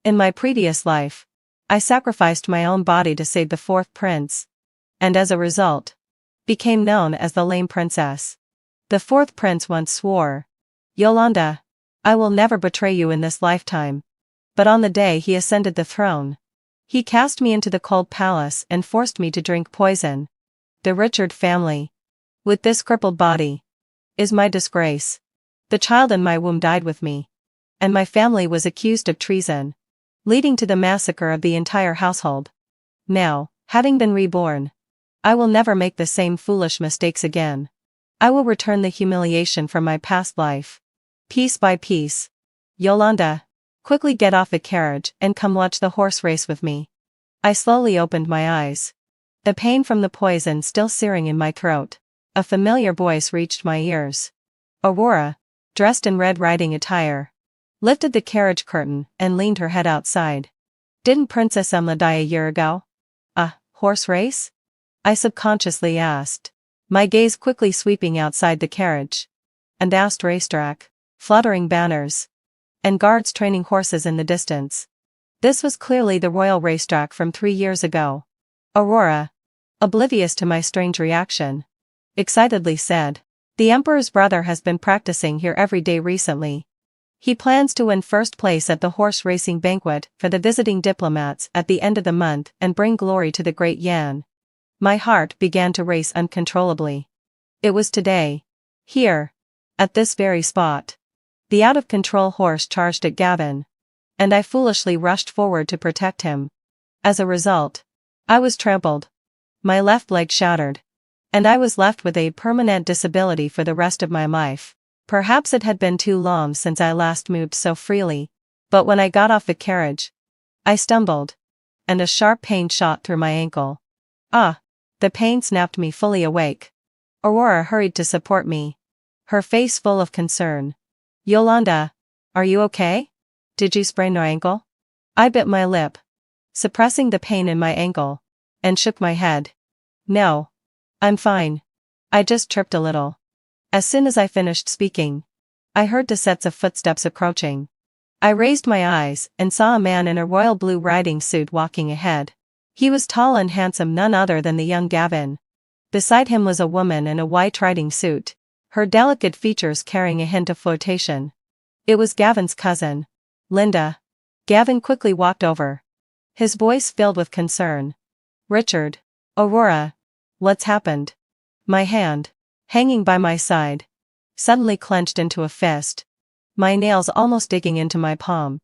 In my previous life, I sacrificed my own body to save the fourth prince, and as a result, became known as the lame princess. The fourth prince once swore, "Yolanda, I will never betray you in this lifetime." But on the day he ascended the throne, he cast me into the cold palace and forced me to drink poison. The Richard family, with this crippled body, is my disgrace. The child in my womb died with me, and my family was accused of treason, leading to the massacre of the entire household. Now, having been reborn, I will never make the same foolish mistakes again. I will return the humiliation from my past life, piece by piece. Yolanda, quickly get off the carriage and come watch the horse race with me. I slowly opened my eyes, the pain from the poison still searing in my throat. A familiar voice reached my ears. Aurora, dressed in red riding attire, lifted the carriage curtain and leaned her head outside. "Didn't Princess Emma die a year ago?" "A horse race?" I subconsciously asked, my gaze quickly sweeping outside the carriage. And asked racetrack, fluttering banners, and guards training horses in the distance. This was clearly the royal racetrack from 3 years ago. Aurora, oblivious to my strange reaction, excitedly said, "The Emperor's brother has been practicing here every day recently. He plans to win first place at the horse racing banquet for the visiting diplomats at the end of the month and bring glory to the great Yan." My heart began to race uncontrollably. It was today, here, at this very spot. The out-of-control horse charged at Gavin, and I foolishly rushed forward to protect him. As a result, I was trampled, my left leg shattered, and I was left with a permanent disability for the rest of my life. Perhaps it had been too long since I last moved so freely, but when I got off the carriage, I stumbled, and a sharp pain shot through my ankle. Ah! The pain snapped me fully awake. Aurora hurried to support me, her face full of concern. "Yolanda, are you okay? Did you sprain your ankle?" I bit my lip, suppressing the pain in my ankle, and shook my head. "No. I'm fine. I just tripped a little." As soon as I finished speaking, I heard the sets of footsteps approaching. I raised my eyes and saw a man in a royal blue riding suit walking ahead. He was tall and handsome, none other than the young Gavin. Beside him was a woman in a white riding suit, her delicate features carrying a hint of flirtation. It was Gavin's cousin, Linda. Gavin quickly walked over, his voice filled with concern. "Richard, Aurora, what's happened?" My hand, hanging by my side, suddenly clenched into a fist, my nails almost digging into my palm.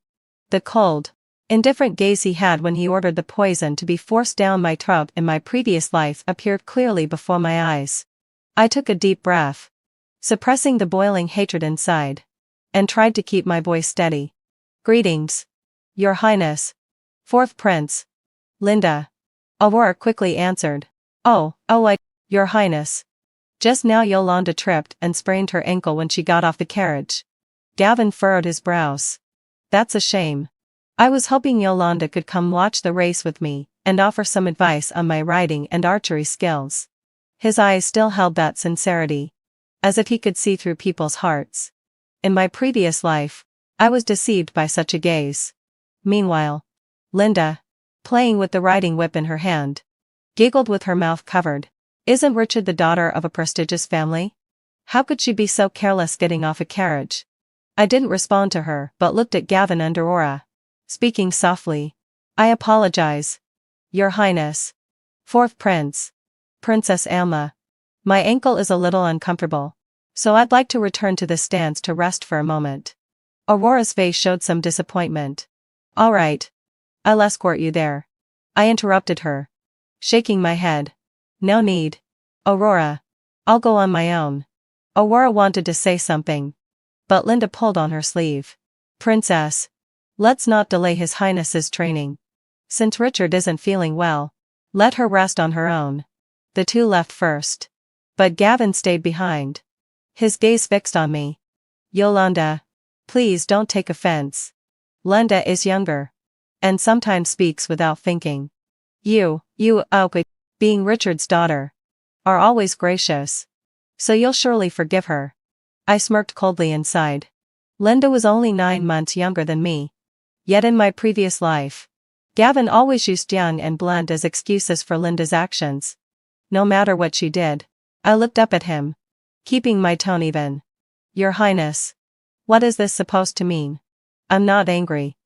The cold, indifferent gaze he had when he ordered the poison to be forced down my throat in my previous life appeared clearly before my eyes. I took a deep breath, suppressing the boiling hatred inside, and tried to keep my voice steady. "Greetings, Your Highness, Fourth Prince." "Linda," Aurora quickly answered. Oh, Your Highness. Just now Yolanda tripped and sprained her ankle when she got off the carriage." Gavin furrowed his brows. "That's a shame. I was hoping Yolanda could come watch the race with me and offer some advice on my riding and archery skills." His eyes still held that sincerity, as if he could see through people's hearts. In my previous life, I was deceived by such a gaze. Meanwhile, Linda, playing with the riding whip in her hand, giggled with her mouth covered. "Isn't Richard the daughter of a prestigious family? How could she be so careless getting off a carriage?" I didn't respond to her but looked at Gavin and Aurora, speaking softly. "I apologize, Your Highness. Fourth Prince, Princess Alma. My ankle is a little uncomfortable, so I'd like to return to the stands to rest for a moment." Aurora's face showed some disappointment. "All right. I'll escort you there." I interrupted her, shaking my head. "No need, Aurora. I'll go on my own." Aurora wanted to say something, but Linda pulled on her sleeve. "Princess, let's not delay His Highness's training. Since Richard isn't feeling well, let her rest on her own." The two left first, but Gavin stayed behind, his gaze fixed on me. "Yolanda, please don't take offense. Linda is younger, and sometimes speaks without thinking. You, being Richard's daughter, are always gracious, so you'll surely forgive her." I smirked coldly inside. Linda was only 9 months younger than me, Yet in my previous life, Gavin always used young and blunt as excuses for Linda's actions. No matter what she did. I looked up at him, keeping my tone even. Your Highness. What is this supposed to mean? I'm not angry.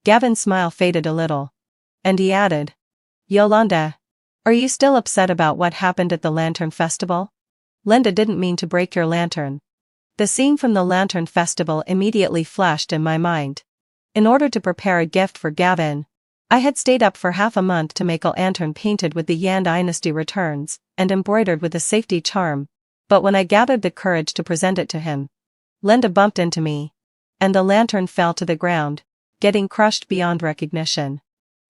Gavin's smile faded a little. And he added. Yolanda. Are you still upset about what happened at the Lantern Festival? Linda didn't mean to break your lantern. The scene from the Lantern Festival immediately flashed in my mind. In order to prepare a gift for Gavin, I had stayed up for half a month to make a lantern painted with the Yan Dynasty returns and embroidered with a safety charm, but when I gathered the courage to present it to him, Linda bumped into me, and the lantern fell to the ground, getting crushed beyond recognition.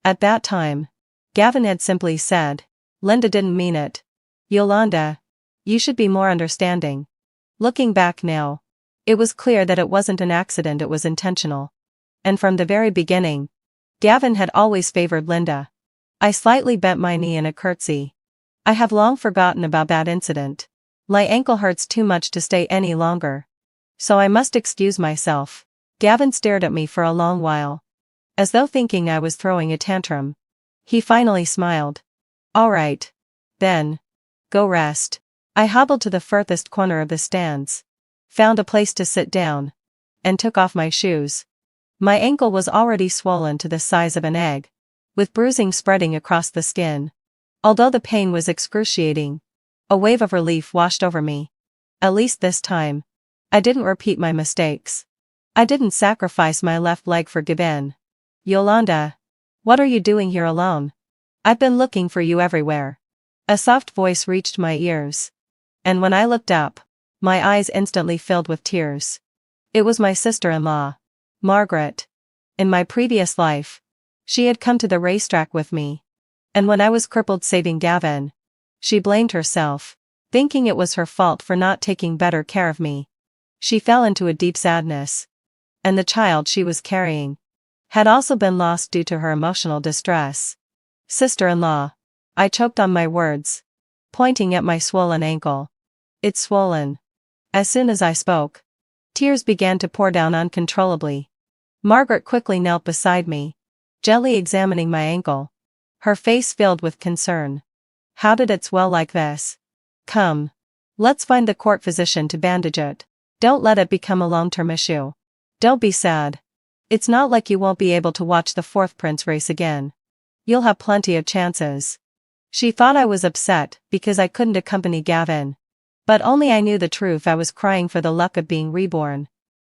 At that time, Gavin had simply said, Linda didn't mean it. Yolanda, you should be more understanding. Looking back now, it was clear that it wasn't an accident, it was intentional. And from the very beginning, Gavin had always favored Linda. I slightly bent my knee in a curtsy. I have long forgotten about that incident. My ankle hurts too much to stay any longer. So I must excuse myself. Gavin stared at me for a long while, as though thinking I was throwing a tantrum. He finally smiled. All right. Then. Go rest. I hobbled to the furthest corner of the stands, found a place to sit down, and took off my shoes. My ankle was already swollen to the size of an egg, with bruising spreading across the skin. Although the pain was excruciating, a wave of relief washed over me. At least this time, I didn't repeat my mistakes. I didn't sacrifice my left leg for Gavin. Yolanda, what are you doing here alone? I've been looking for you everywhere. A soft voice reached my ears. And when I looked up, my eyes instantly filled with tears. It was my sister-in-law, Margaret. In my previous life, she had come to the racetrack with me. And when I was crippled saving Gavin, she blamed herself, thinking it was her fault for not taking better care of me. She fell into a deep sadness. And the child she was carrying had also been lost due to her emotional distress. Sister-in-law. I choked on my words, pointing at my swollen ankle. It's swollen. As soon as I spoke, tears began to pour down uncontrollably. Margaret quickly knelt beside me, gently examining my ankle, her face filled with concern. How did it swell like this? Come. Let's find the court physician to bandage it. Don't let it become a long-term issue. Don't be sad. It's not like you won't be able to watch the fourth prince race again. You'll have plenty of chances. She thought I was upset because I couldn't accompany Gavin. But only I knew the truth. I was crying for the luck of being reborn.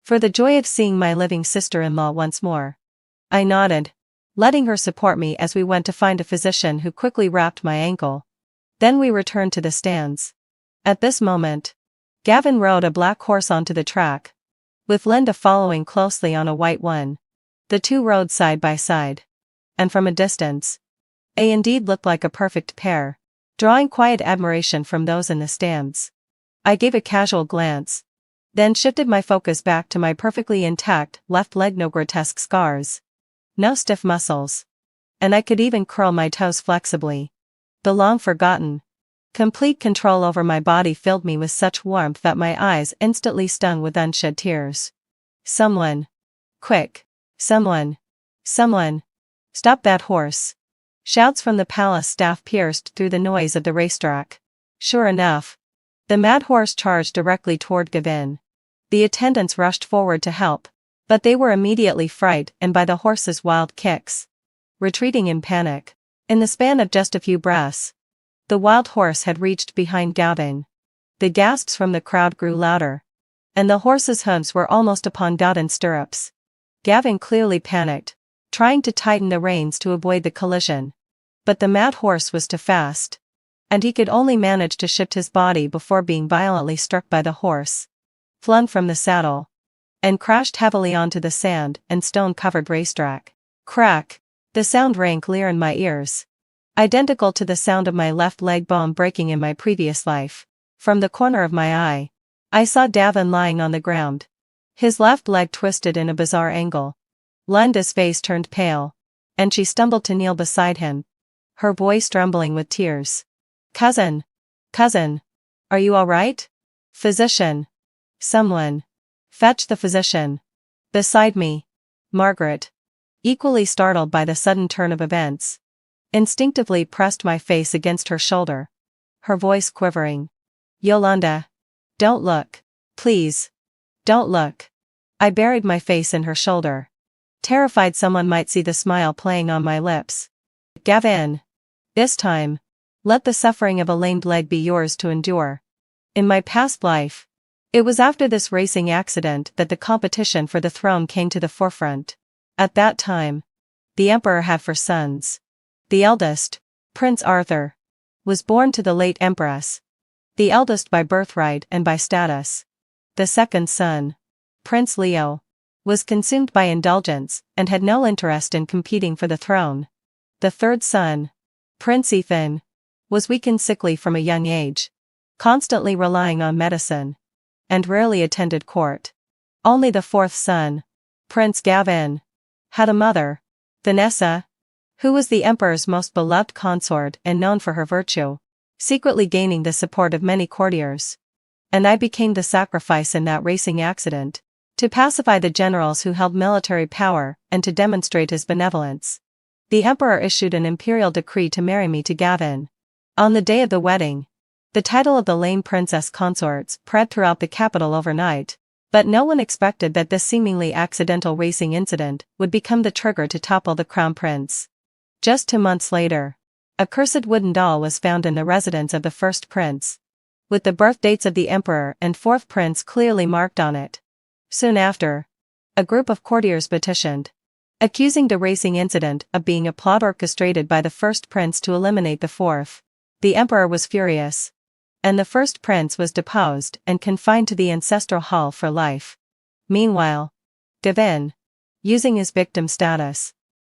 For the joy of seeing my living sister-in-law once more. I nodded, letting her support me as we went to find a physician who quickly wrapped my ankle. Then we returned to the stands. At this moment, Gavin rode a black horse onto the track, with Linda following closely on a white one. The two rode side by side. And from a distance, they indeed looked like a perfect pair, drawing quiet admiration from those in the stands. I gave a casual glance, then shifted my focus back to my perfectly intact left leg. No grotesque scars, no stiff muscles, and I could even curl my toes flexibly. The long-forgotten, complete control over my body filled me with such warmth that my eyes instantly stung with unshed tears. Someone. Quick. Someone. Someone. Stop that horse. Shouts from the palace staff pierced through the noise of the racetrack. Sure enough, the mad horse charged directly toward Gavin. The attendants rushed forward to help, but they were immediately frightened by the horse's wild kicks, retreating in panic. In the span of just a few breaths, the wild horse had reached behind Gavin. The gasps from the crowd grew louder, and the horse's hooves were almost upon Gavin's stirrups. Gavin clearly panicked, trying to tighten the reins to avoid the collision. But the mad horse was too fast, and he could only manage to shift his body before being violently struck by the horse, flung from the saddle, and crashed heavily onto the sand and stone-covered racetrack. Crack! The sound rang clear in my ears, identical to the sound of my left leg bone breaking in my previous life. From the corner of my eye, I saw Gavin lying on the ground, his left leg twisted in a bizarre angle. Linda's face turned pale, and she stumbled to kneel beside him, her voice trembling with tears. Cousin! Cousin! Are you all right? Physician! Someone! Fetch the physician! Beside me, Margaret. equally startled by the sudden turn of events. Instinctively pressed my face against her shoulder. Her voice quivering. Yolanda. Don't look. Please. Don't look. I buried my face in her shoulder. Terrified someone might see the smile playing on my lips. Gavin. This time. Let the suffering of a lamed leg be yours to endure. In my past life. It was after this racing accident that the competition for the throne came to the forefront. At that time. The emperor had 4 sons. The eldest, Prince Arthur, was born to the late empress. The eldest by birthright and by status. The second son, Prince Leo, was consumed by indulgence and had no interest in competing for the throne. The third son, Prince Ethan, was weak and sickly from a young age, constantly relying on medicine, and rarely attended court. Only the fourth son, Prince Gavin, had a mother, Vanessa, who was the emperor's most beloved consort and known for her virtue, secretly gaining the support of many courtiers. And I became the sacrifice in that racing accident, to pacify the generals who held military power and to demonstrate his benevolence. The emperor issued an imperial decree to marry me to Gavin. On the day of the wedding, the title of the lame princess consort spread throughout the capital overnight, but no one expected that this seemingly accidental racing incident would become the trigger to topple the crown prince. Just 2 months later, a cursed wooden doll was found in the residence of the first prince, with the birth dates of the emperor and fourth prince clearly marked on it. Soon after, a group of courtiers petitioned, accusing the racing incident of being a plot orchestrated by the first prince to eliminate the fourth. The emperor was furious, and the first prince was deposed and confined to the ancestral hall for life. Meanwhile, Gavin, using his victim status,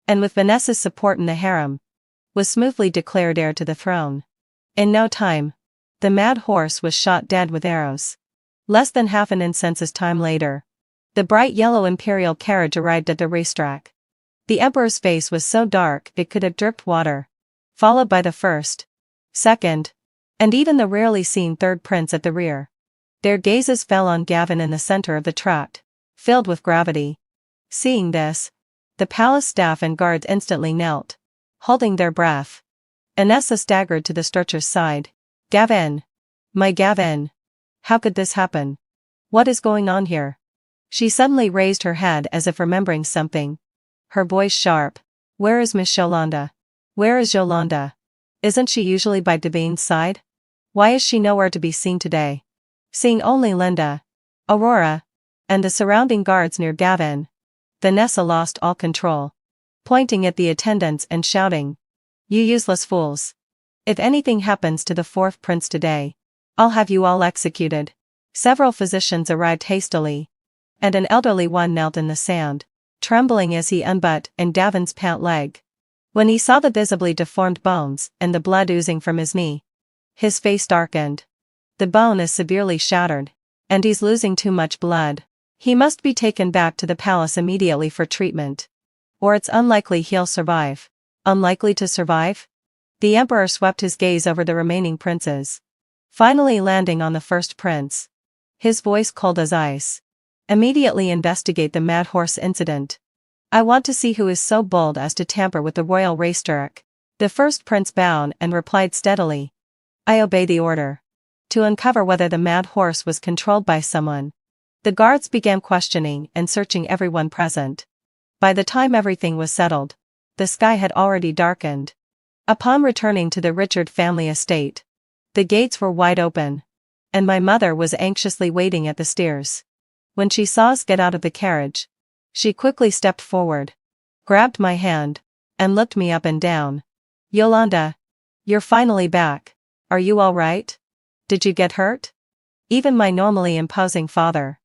and with Vanessa's support in the harem, was smoothly declared heir to the throne. In no time, the mad horse was shot dead with arrows. Less than half an incense's time later, the bright yellow imperial carriage arrived at the racetrack. The emperor's face was so dark it could have dripped water, followed by the first, second, and even the rarely seen third prince at the rear. Their gazes fell on Gavin in the center of the track, filled with gravity. Seeing this, the palace staff and guards instantly knelt, holding their breath. Vanessa staggered to the stretcher's side. Gavin! My Gavin! How could this happen? What is going on here? She suddenly raised her head as if remembering something. Her voice sharp. Where is Miss Yolanda? Where is Yolanda? Isn't she usually by Gavin's side? Why is she nowhere to be seen today? Seeing only Linda, Aurora, and the surrounding guards near Gavin, Vanessa lost all control, pointing at the attendants and shouting, "You useless fools! If anything happens to the fourth prince today, I'll have you all executed." Several physicians arrived hastily, and an elderly one knelt in the sand, trembling as he unbuttoned Gavin's pant leg. When he saw the visibly deformed bones and the blood oozing from his knee, his face darkened. The bone is severely shattered, and he's losing too much blood. He must be taken back to the palace immediately for treatment, or it's unlikely he'll survive. Unlikely to survive? The emperor swept his gaze over the remaining princes, finally landing on the first prince. His voice cold as ice. Immediately investigate the mad horse incident. I want to see who is so bold as to tamper with the royal racetrack. The first prince bowed and replied steadily, "I obey the order." To uncover whether the mad horse was controlled by someone, the guards began questioning and searching everyone present. By the time everything was settled, the sky had already darkened. Upon returning to the Richard family estate, the gates were wide open, and my mother was anxiously waiting at the stairs. When she saw us get out of the carriage, she quickly stepped forward, grabbed my hand, and looked me up and down. "Yolanda, you're finally back. Are you all right? Did you get hurt?" Even my normally imposing father,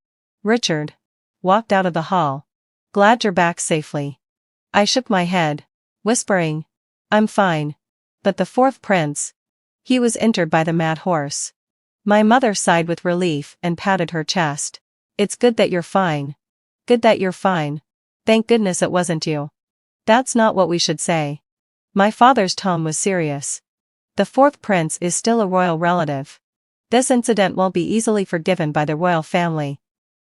Richard, walked out of the hall. "Glad you're back safely." I shook my head, whispering, "I'm fine. But the fourth prince, he was injured by the mad horse." My mother sighed with relief and patted her chest. "It's good that you're fine. Good that you're fine. Thank goodness it wasn't you." "That's not what we should say." My father's tone was serious. "The fourth prince is still a royal relative. This incident won't be easily forgiven by the royal family."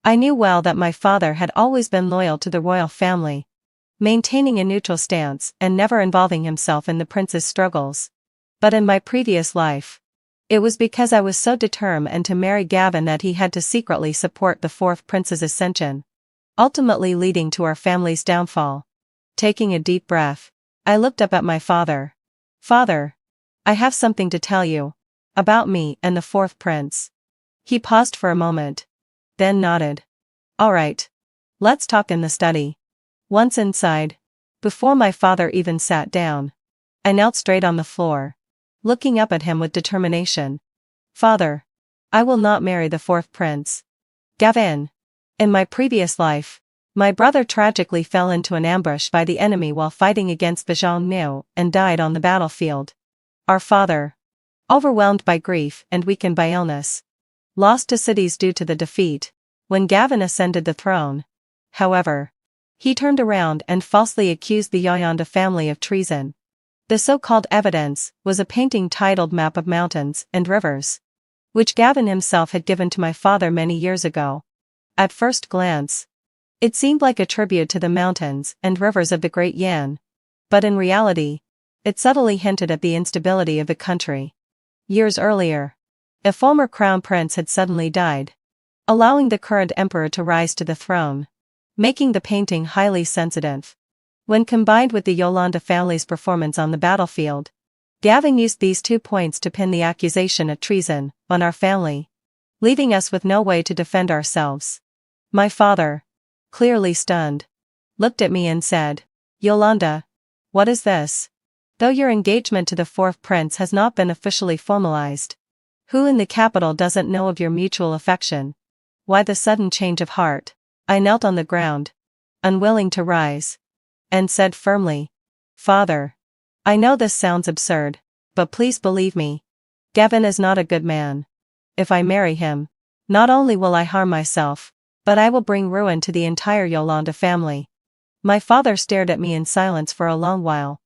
I knew well that my father had always been loyal to the royal family. maintaining a neutral stance and never involving himself in the prince's struggles. But in my previous life, it was because I was so determined to marry Gavin that he had to secretly support the fourth prince's ascension, ultimately leading to our family's downfall. Taking a deep breath, I looked up at my father. Father, I have something to tell you. About me and the fourth prince. He paused for a moment, then nodded. All right. Let's talk in the study. Once inside, before my father even sat down, I knelt straight on the floor, looking up at him with determination. Father, I will not marry the fourth prince. Gavin. In my previous life, my brother tragically fell into an ambush by the enemy while fighting against the Xiongnu and died on the battlefield. Our father, overwhelmed by grief and weakened by illness, lost to cities due to the defeat. When Gavin ascended the throne, however, he turned around and falsely accused the Yolanda family of treason. The so-called evidence was a painting titled Map of Mountains and Rivers, which Gavin himself had given to my father many years ago. At first glance, it seemed like a tribute to the mountains and rivers of the Great Yan, but in reality, it subtly hinted at the instability of the country. Years earlier, a former crown prince had suddenly died, allowing the current emperor to rise to the throne, making the painting highly sensitive. When combined with the Yolanda family's performance on the battlefield, Gavin used these 2 points to pin the accusation of treason on our family, leaving us with no way to defend ourselves. My father, clearly stunned, looked at me and said, Yolanda, what is this? Though your engagement to the fourth prince has not been officially formalized, who in the capital doesn't know of your mutual affection? Why the sudden change of heart? I knelt on the ground, unwilling to rise, and said firmly, Father, I know this sounds absurd, but please believe me. Gavin is not a good man. If I marry him, not only will I harm myself, but I will bring ruin to the entire Yolanda family. My father stared at me in silence for a long while.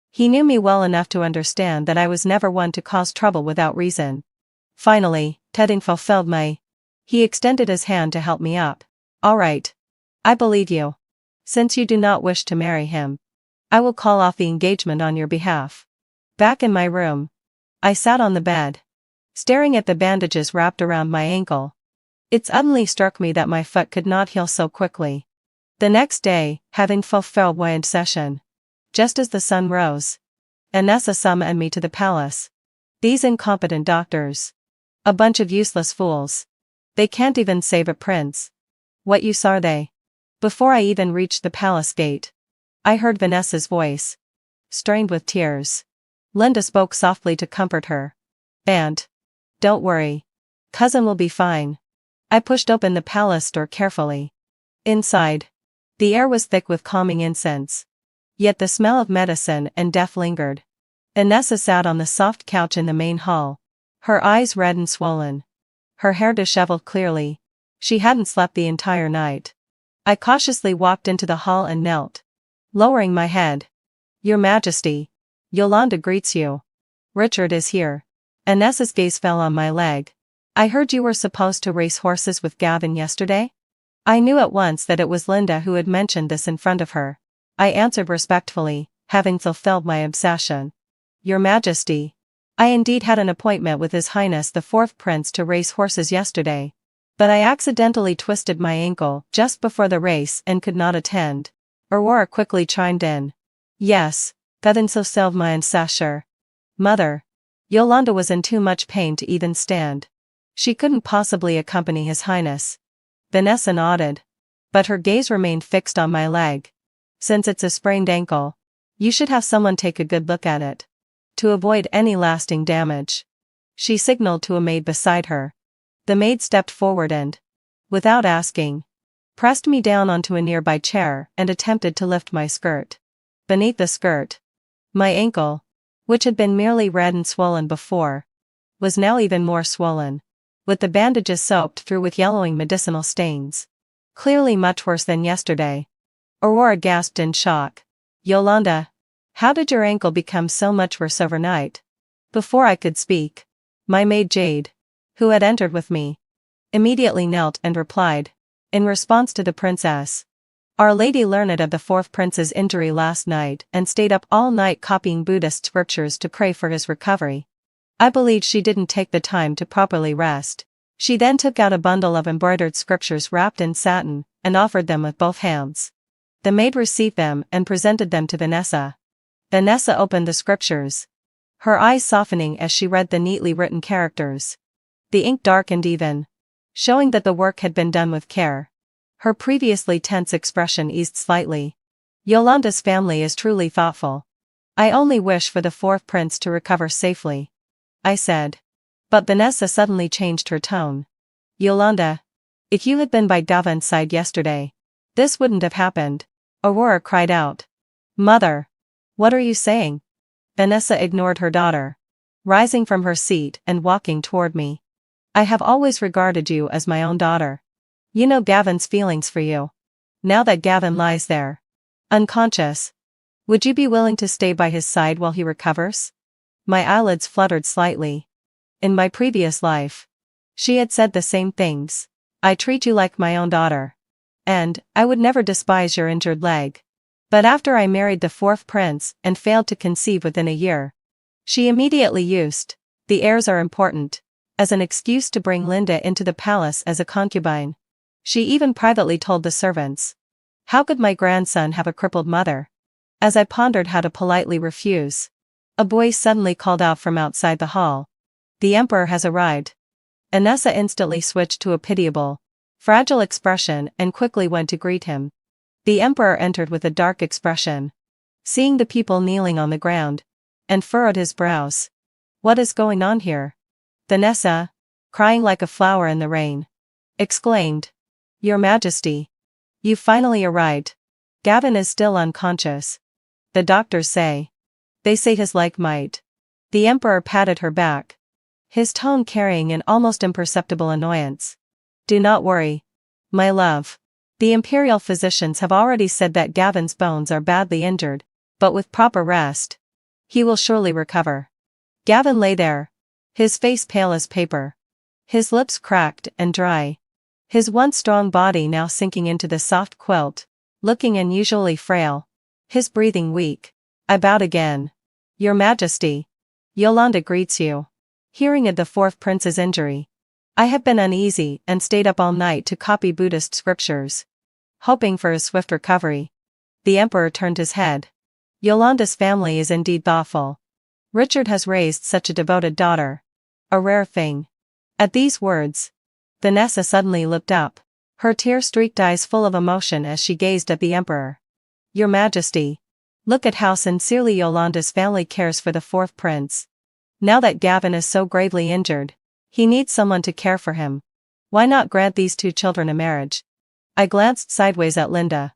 He knew me well enough to understand that I was never one to cause trouble without reason. Finally, having fulfilled he extended his hand to help me up. All right. I believe you. Since you do not wish to marry him, I will call off the engagement on your behalf. Back in my room, I sat on the bed, staring at the bandages wrapped around my ankle. It suddenly struck me that my foot could not heal so quickly. The next day, having fulfilled my session, just as the sun rose, Anessa summoned me to the palace. These incompetent doctors. A bunch of useless fools. They can't even save a prince. What use are they? Before I even reached the palace gate, I heard Vanessa's voice, strained with tears. Linda spoke softly to comfort her. Aunt, don't worry. Cousin will be fine. I pushed open the palace door carefully. Inside, the air was thick with calming incense. Yet the smell of medicine and death lingered. Anessa sat on the soft couch in the main hall, her eyes red and swollen, her hair disheveled clearly. She hadn't slept the entire night. I cautiously walked into the hall and knelt, lowering my head. Your Majesty, Yolanda greets you. Richard is here. Anessa's gaze fell on my leg. I heard you were supposed to race horses with Gavin yesterday? I knew at once that it was Linda who had mentioned this in front of her. I answered respectfully, having fulfilled my obsession. Your Majesty, I indeed had an appointment with His Highness the Fourth Prince to race horses yesterday, but I accidentally twisted my ankle just before the race and could not attend. Aurora quickly chimed in. Yes, Gavin so selved my ancestor. Mother, Yolanda was in too much pain to even stand. She couldn't possibly accompany His Highness. Vanessa nodded, but her gaze remained fixed on my leg. Since it's a sprained ankle, you should have someone take a good look at it, to avoid any lasting damage. She signaled to a maid beside her. The maid stepped forward and, without asking, pressed me down onto a nearby chair and attempted to lift my skirt. Beneath the skirt, my ankle, which had been merely red and swollen before, was now even more swollen, with the bandages soaked through with yellowing medicinal stains. Clearly much worse than yesterday. Aurora gasped in shock. Yolanda, how did your ankle become so much worse overnight? Before I could speak, my maid Jade, who had entered with me, immediately knelt and replied, in response to the princess. Our Lady learned of the fourth prince's injury last night and stayed up all night copying Buddhist scriptures to pray for his recovery. I believe she didn't take the time to properly rest. She then took out a bundle of embroidered scriptures wrapped in satin, and offered them with both hands. The maid received them and presented them to Vanessa. Vanessa opened the scriptures, her eyes softening as she read the neatly written characters. The ink darkened even, showing that the work had been done with care. Her previously tense expression eased slightly. Yolanda's family is truly thoughtful. I only wish for the fourth prince to recover safely, I said. But Vanessa suddenly changed her tone. Yolanda, if you had been by Gavin's side yesterday, this wouldn't have happened. Aurora cried out. Mother! What are you saying? Vanessa ignored her daughter, rising from her seat and walking toward me. I have always regarded you as my own daughter. You know Gavin's feelings for you. Now that Gavin lies there, unconscious, would you be willing to stay by his side while he recovers? My eyelids fluttered slightly. In my previous life, she had said the same things. I treat you like my own daughter. And I would never despise your injured leg. But after I married the fourth prince and failed to conceive within a year, she immediately used the heirs are important as an excuse to bring Linda into the palace as a concubine. She even privately told the servants. How could my grandson have a crippled mother? As I pondered how to politely refuse, a voice suddenly called out from outside the hall. The emperor has arrived. Vanessa instantly switched to a pitiable, fragile expression and quickly went to greet him. The emperor entered with a dark expression, seeing the people kneeling on the ground, and furrowed his brows. What is going on here? Vanessa, crying like a flower in the rain, exclaimed. Your Majesty. You finally arrived. Gavin is still unconscious. The doctors say. They say his leg might. The emperor patted her back, his tone carrying an almost imperceptible annoyance. Do not worry, my love. The imperial physicians have already said that Gavin's bones are badly injured, but with proper rest, he will surely recover. Gavin lay there, his face pale as paper, his lips cracked and dry, his once strong body now sinking into the soft quilt, looking unusually frail, his breathing weak. I bowed again. Your Majesty. Yolanda greets you. Hearing of the fourth prince's injury, I have been uneasy and stayed up all night to copy Buddhist scriptures, hoping for a swift recovery. The emperor turned his head. Yolanda's family is indeed thoughtful. Richard has raised such a devoted daughter. A rare thing. At these words, Vanessa suddenly looked up, her tear-streaked eyes full of emotion as she gazed at the emperor. Your Majesty, look at how sincerely Yolanda's family cares for the fourth prince. Now that Gavin is so gravely injured, he needs someone to care for him. Why not grant these two children a marriage? I glanced sideways at Linda,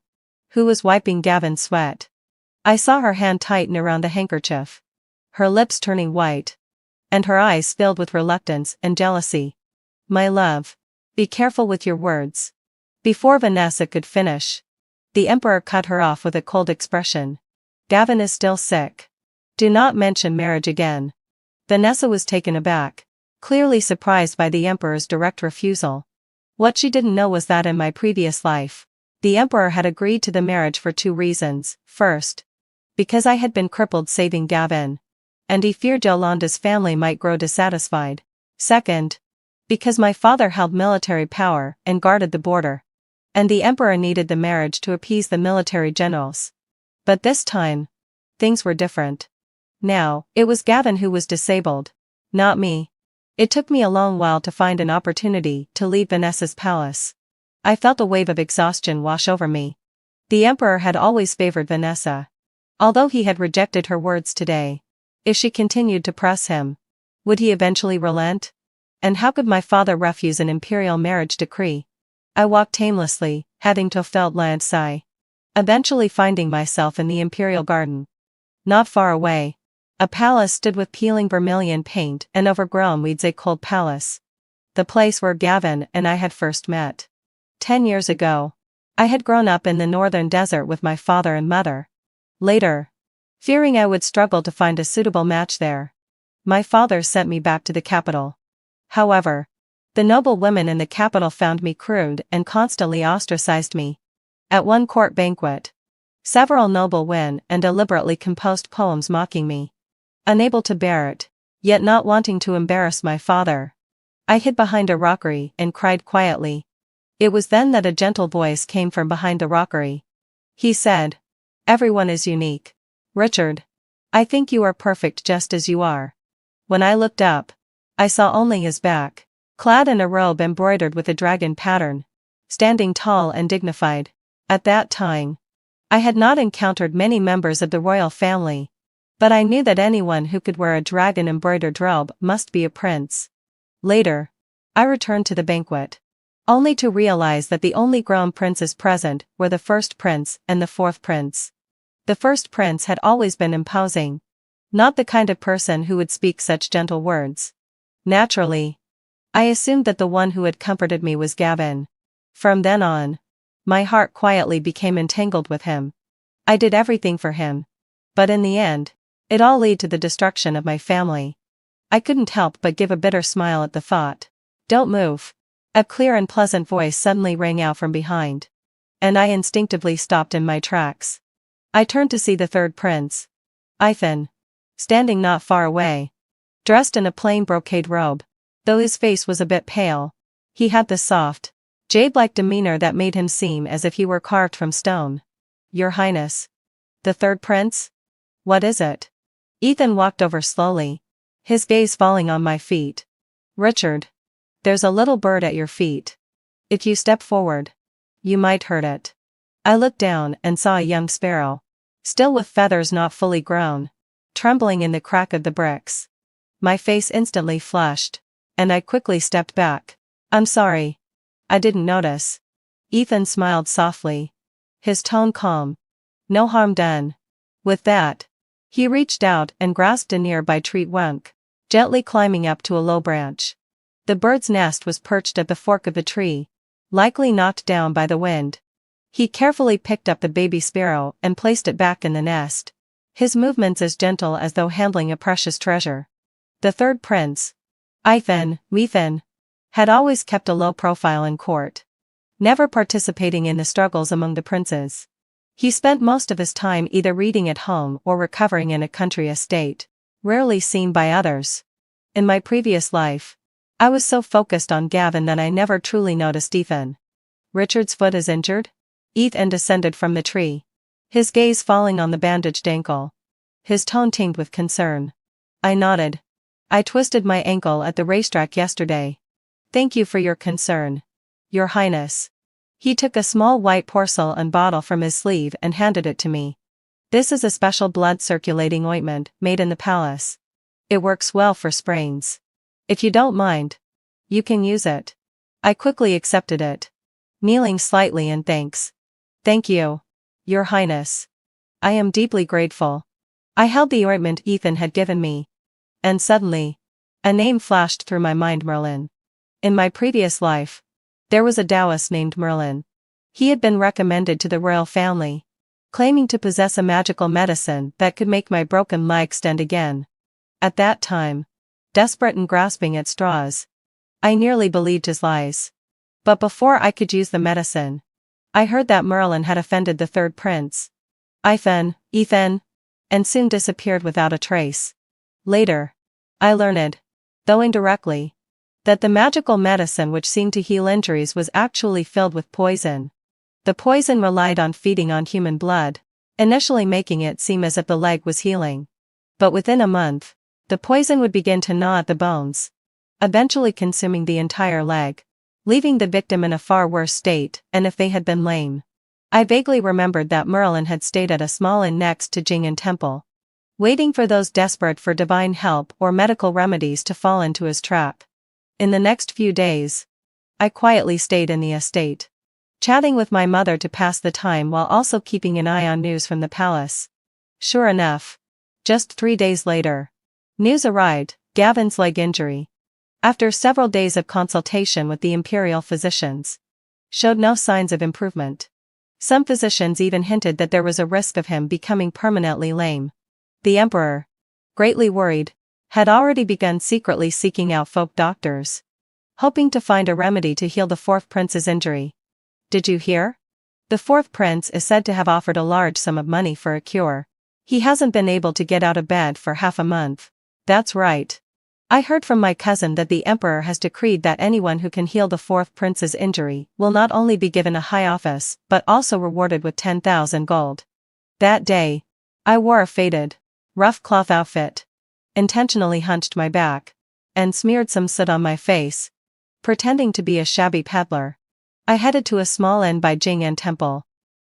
who was wiping Gavin's sweat. I saw her hand tighten around the handkerchief, her lips turning white, and her eyes filled with reluctance and jealousy. My love, be careful with your words. Before Vanessa could finish, the emperor cut her off with a cold expression. Gavin is still sick. Do not mention marriage again. Vanessa was taken aback, clearly surprised by the emperor's direct refusal. What she didn't know was that in my previous life, the emperor had agreed to the marriage for two reasons. First, because I had been crippled saving Gavin, and he feared Yolanda's family might grow dissatisfied. Second, because my father held military power and guarded the border, and the emperor needed the marriage to appease the military generals. But this time, things were different. Now, it was Gavin who was disabled, not me. It took me a long while to find an opportunity to leave Vanessa's palace. I felt a wave of exhaustion wash over me. The emperor had always favored Vanessa, although he had rejected her words today. If she continued to press him, would he eventually relent? And how could my father refuse an imperial marriage decree? I walked aimlessly, heading to Feldlandsai, eventually finding myself in the imperial garden. Not far away, a palace stood with peeling vermilion paint and overgrown weeds, a cold palace. The place where Gavin and I had first met. 10 years ago, I had grown up in the northern desert with my father and mother. Later, fearing I would struggle to find a suitable match there, my father sent me back to the capital. However, the noble women in the capital found me crude and constantly ostracized me. At one court banquet, several noble women and deliberately composed poems mocking me. Unable to bear it, yet not wanting to embarrass my father, I hid behind a rockery and cried quietly. It was then that a gentle voice came from behind the rockery. He said, "Everyone is unique. Richard. I think you are perfect just as you are." When I looked up, I saw only his back, clad in a robe embroidered with a dragon pattern, standing tall and dignified. At that time, I had not encountered many members of the royal family, but I knew that anyone who could wear a dragon-embroidered robe must be a prince. Later, I returned to the banquet, only to realize that the only grown princes present were the first prince and the fourth prince. The first prince had always been imposing, not the kind of person who would speak such gentle words. Naturally, I assumed that the one who had comforted me was Gavin. From then on, my heart quietly became entangled with him. I did everything for him. But in the end, it all led to the destruction of my family. I couldn't help but give a bitter smile at the thought. "Don't move." A clear and pleasant voice suddenly rang out from behind, and I instinctively stopped in my tracks. I turned to see the third prince, Ethan, standing not far away. Dressed in a plain brocade robe, though his face was a bit pale, he had the soft, jade-like demeanor that made him seem as if he were carved from stone. "Your Highness." "The third prince? What is it?" Ethan walked over slowly, his gaze falling on my feet. "Richard, there's a little bird at your feet. If you step forward, you might hurt it." I looked down and saw a young sparrow, still with feathers not fully grown, trembling in the crack of the bricks. My face instantly flushed, and I quickly stepped back. "I'm sorry. I didn't notice." Ethan smiled softly, his tone calm. "No harm done." With that, he reached out and grasped a nearby tree trunk, gently climbing up to a low branch. The bird's nest was perched at the fork of the tree, likely knocked down by the wind. He carefully picked up the baby sparrow and placed it back in the nest, his movements as gentle as though handling a precious treasure. The third prince, Ethan, had always kept a low profile in court, never participating in the struggles among the princes. He spent most of his time either reading at home or recovering in a country estate, rarely seen by others. In my previous life, I was so focused on Gavin that I never truly noticed Ethan. "Richard's foot is injured?" Ethan descended from the tree, his gaze falling on the bandaged ankle, his tone tinged with concern. I nodded. "I twisted my ankle at the racetrack yesterday." "Thank you for your concern, Your Highness." He took a small white porcelain bottle from his sleeve and handed it to me. "This is a special blood-circulating ointment made in the palace. It works well for sprains. If you don't mind, you can use it." I quickly accepted it, kneeling slightly in thanks. "Thank you, Your Highness. I am deeply grateful." I held the ointment Ethan had given me, and suddenly, a name flashed through my mind: Merlin. In my previous life, there was a Taoist named Merlin. He had been recommended to the royal family, claiming to possess a magical medicine that could make my broken leg stand again. At that time, desperate and grasping at straws, I nearly believed his lies. But before I could use the medicine, I heard that Merlin had offended the third prince, Ethan, and soon disappeared without a trace. Later, I learned, though indirectly, that the magical medicine which seemed to heal injuries was actually filled with poison. The poison relied on feeding on human blood, initially making it seem as if the leg was healing. But within a month, the poison would begin to gnaw at the bones, eventually consuming the entire leg, leaving the victim in a far worse state than if they had been lame. I vaguely remembered that Merlin had stayed at a small inn next to Jing'an Temple, waiting for those desperate for divine help or medical remedies to fall into his trap. In the next few days, I quietly stayed in the estate, chatting with my mother to pass the time while also keeping an eye on news from the palace. Sure enough, just 3 days later, news arrived: Gavin's leg injury, after several days of consultation with the imperial physicians, showed no signs of improvement. Some physicians even hinted that there was a risk of him becoming permanently lame. The emperor, greatly worried, had already begun secretly seeking out folk doctors, hoping to find a remedy to heal the fourth prince's injury. "Did you hear?" The fourth prince is said to have offered a large sum of money for a cure. He hasn't been able to get out of bed for half a month. That's right. I heard from my cousin that the emperor has decreed that anyone who can heal the fourth prince's injury will not only be given a high office but also rewarded with 10,000 gold. That day, I wore a faded, rough cloth outfit, intentionally hunched my back, and smeared some soot on my face, pretending to be a shabby peddler. I headed to a small inn by Jing'an Temple.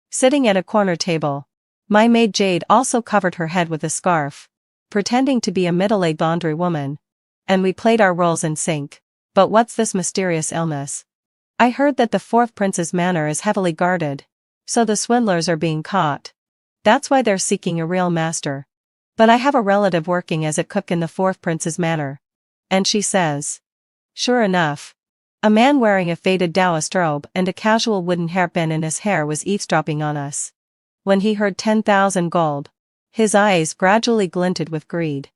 Sitting at a corner table, my maid Jade also covered her head with a scarf, pretending to be a middle-aged laundry woman, and we played our roles in sync. But what's this mysterious illness? I heard that the fourth prince's manor is heavily guarded, so the swindlers are being caught. That's why they're seeking a real master. But I have a relative working as a cook in the fourth prince's manor. And she says. Sure enough. A man wearing a faded Taoist robe and a casual wooden hairpin in his hair was eavesdropping on us. When he heard 10,000 gold, his eyes gradually glinted with greed.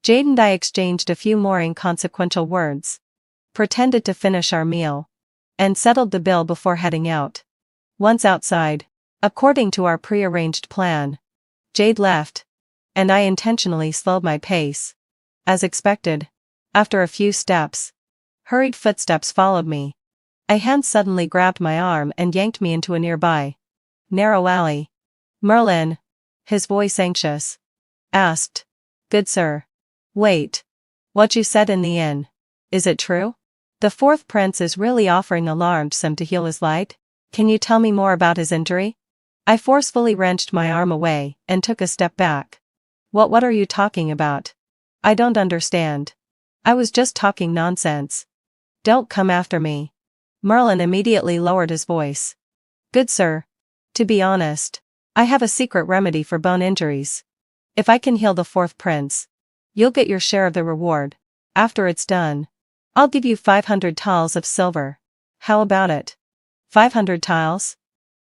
Jade and I exchanged a few more inconsequential words, pretended to finish our meal, and settled the bill before heading out. Once outside, according to our pre-arranged plan, Jade left, and I intentionally slowed my pace. As expected, after a few steps, hurried footsteps followed me. A hand suddenly grabbed my arm and yanked me into a nearby, narrow alley. Merlin, his voice anxious, asked. Good sir. Wait. What you said in the inn, is it true? The fourth prince is really offering a large sum to heal his light? Can you tell me more about his injury? I forcefully wrenched my arm away and took a step back. What are you talking about? I don't understand. I was just talking nonsense. Don't come after me. Merlin immediately lowered his voice. Good sir. To be honest, I have a secret remedy for bone injuries. If I can heal the fourth prince, you'll get your share of the reward. After it's done, I'll give you 500 tiles of silver. How about it? 500 tiles?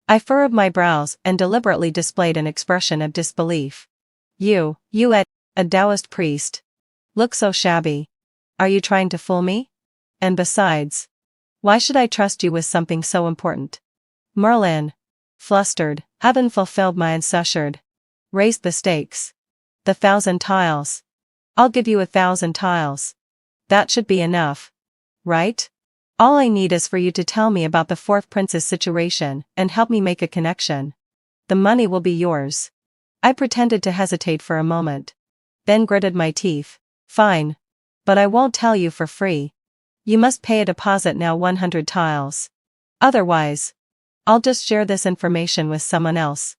I furrowed my brows and deliberately displayed an expression of disbelief. You a Taoist priest. Look so shabby. Are you trying to fool me? And besides, why should I trust you with something so important? Merlin, flustered, having fulfilled my insured, raised the stakes. The 1,000 tiles. I'll give you 1,000 tiles. That should be enough. Right? All I need is for you to tell me about the fourth prince's situation and help me make a connection. The money will be yours. I pretended to hesitate for a moment, then gritted my teeth. Fine. But I won't tell you for free. You must pay a deposit now 100 tiles. Otherwise, I'll just share this information with someone else.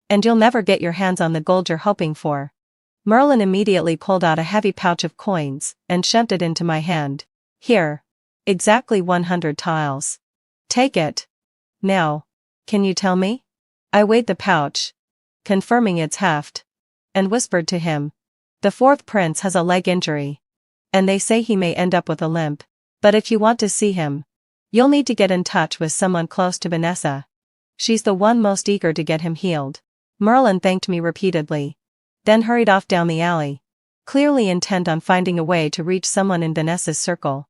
And you'll never get your hands on the gold you're hoping for. Merlin immediately pulled out a heavy pouch of coins and shoved it into my hand. Here. Exactly 100 tiles. Take it. Now, can you tell me? I weighed the pouch, confirming its heft, and whispered to him. The fourth prince has a leg injury, and they say he may end up with a limp. But if you want to see him, you'll need to get in touch with someone close to Vanessa. She's the one most eager to get him healed. Merlin thanked me repeatedly, then hurried off down the alley, clearly intent on finding a way to reach someone in Vanessa's circle.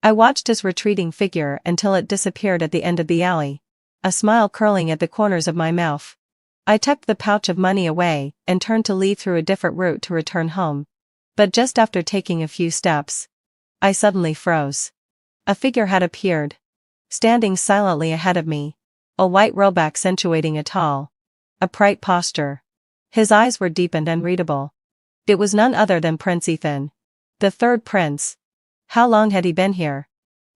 I watched his retreating figure until it disappeared at the end of the alley, a smile curling at the corners of my mouth. I tucked the pouch of money away and turned to leave through a different route to return home. But just after taking a few steps, I suddenly froze. A figure had appeared, standing silently ahead of me, a white robe accentuating a tall, upright posture. His eyes were deep and unreadable. It was none other than Prince Ethan, the third prince. How long had he been here?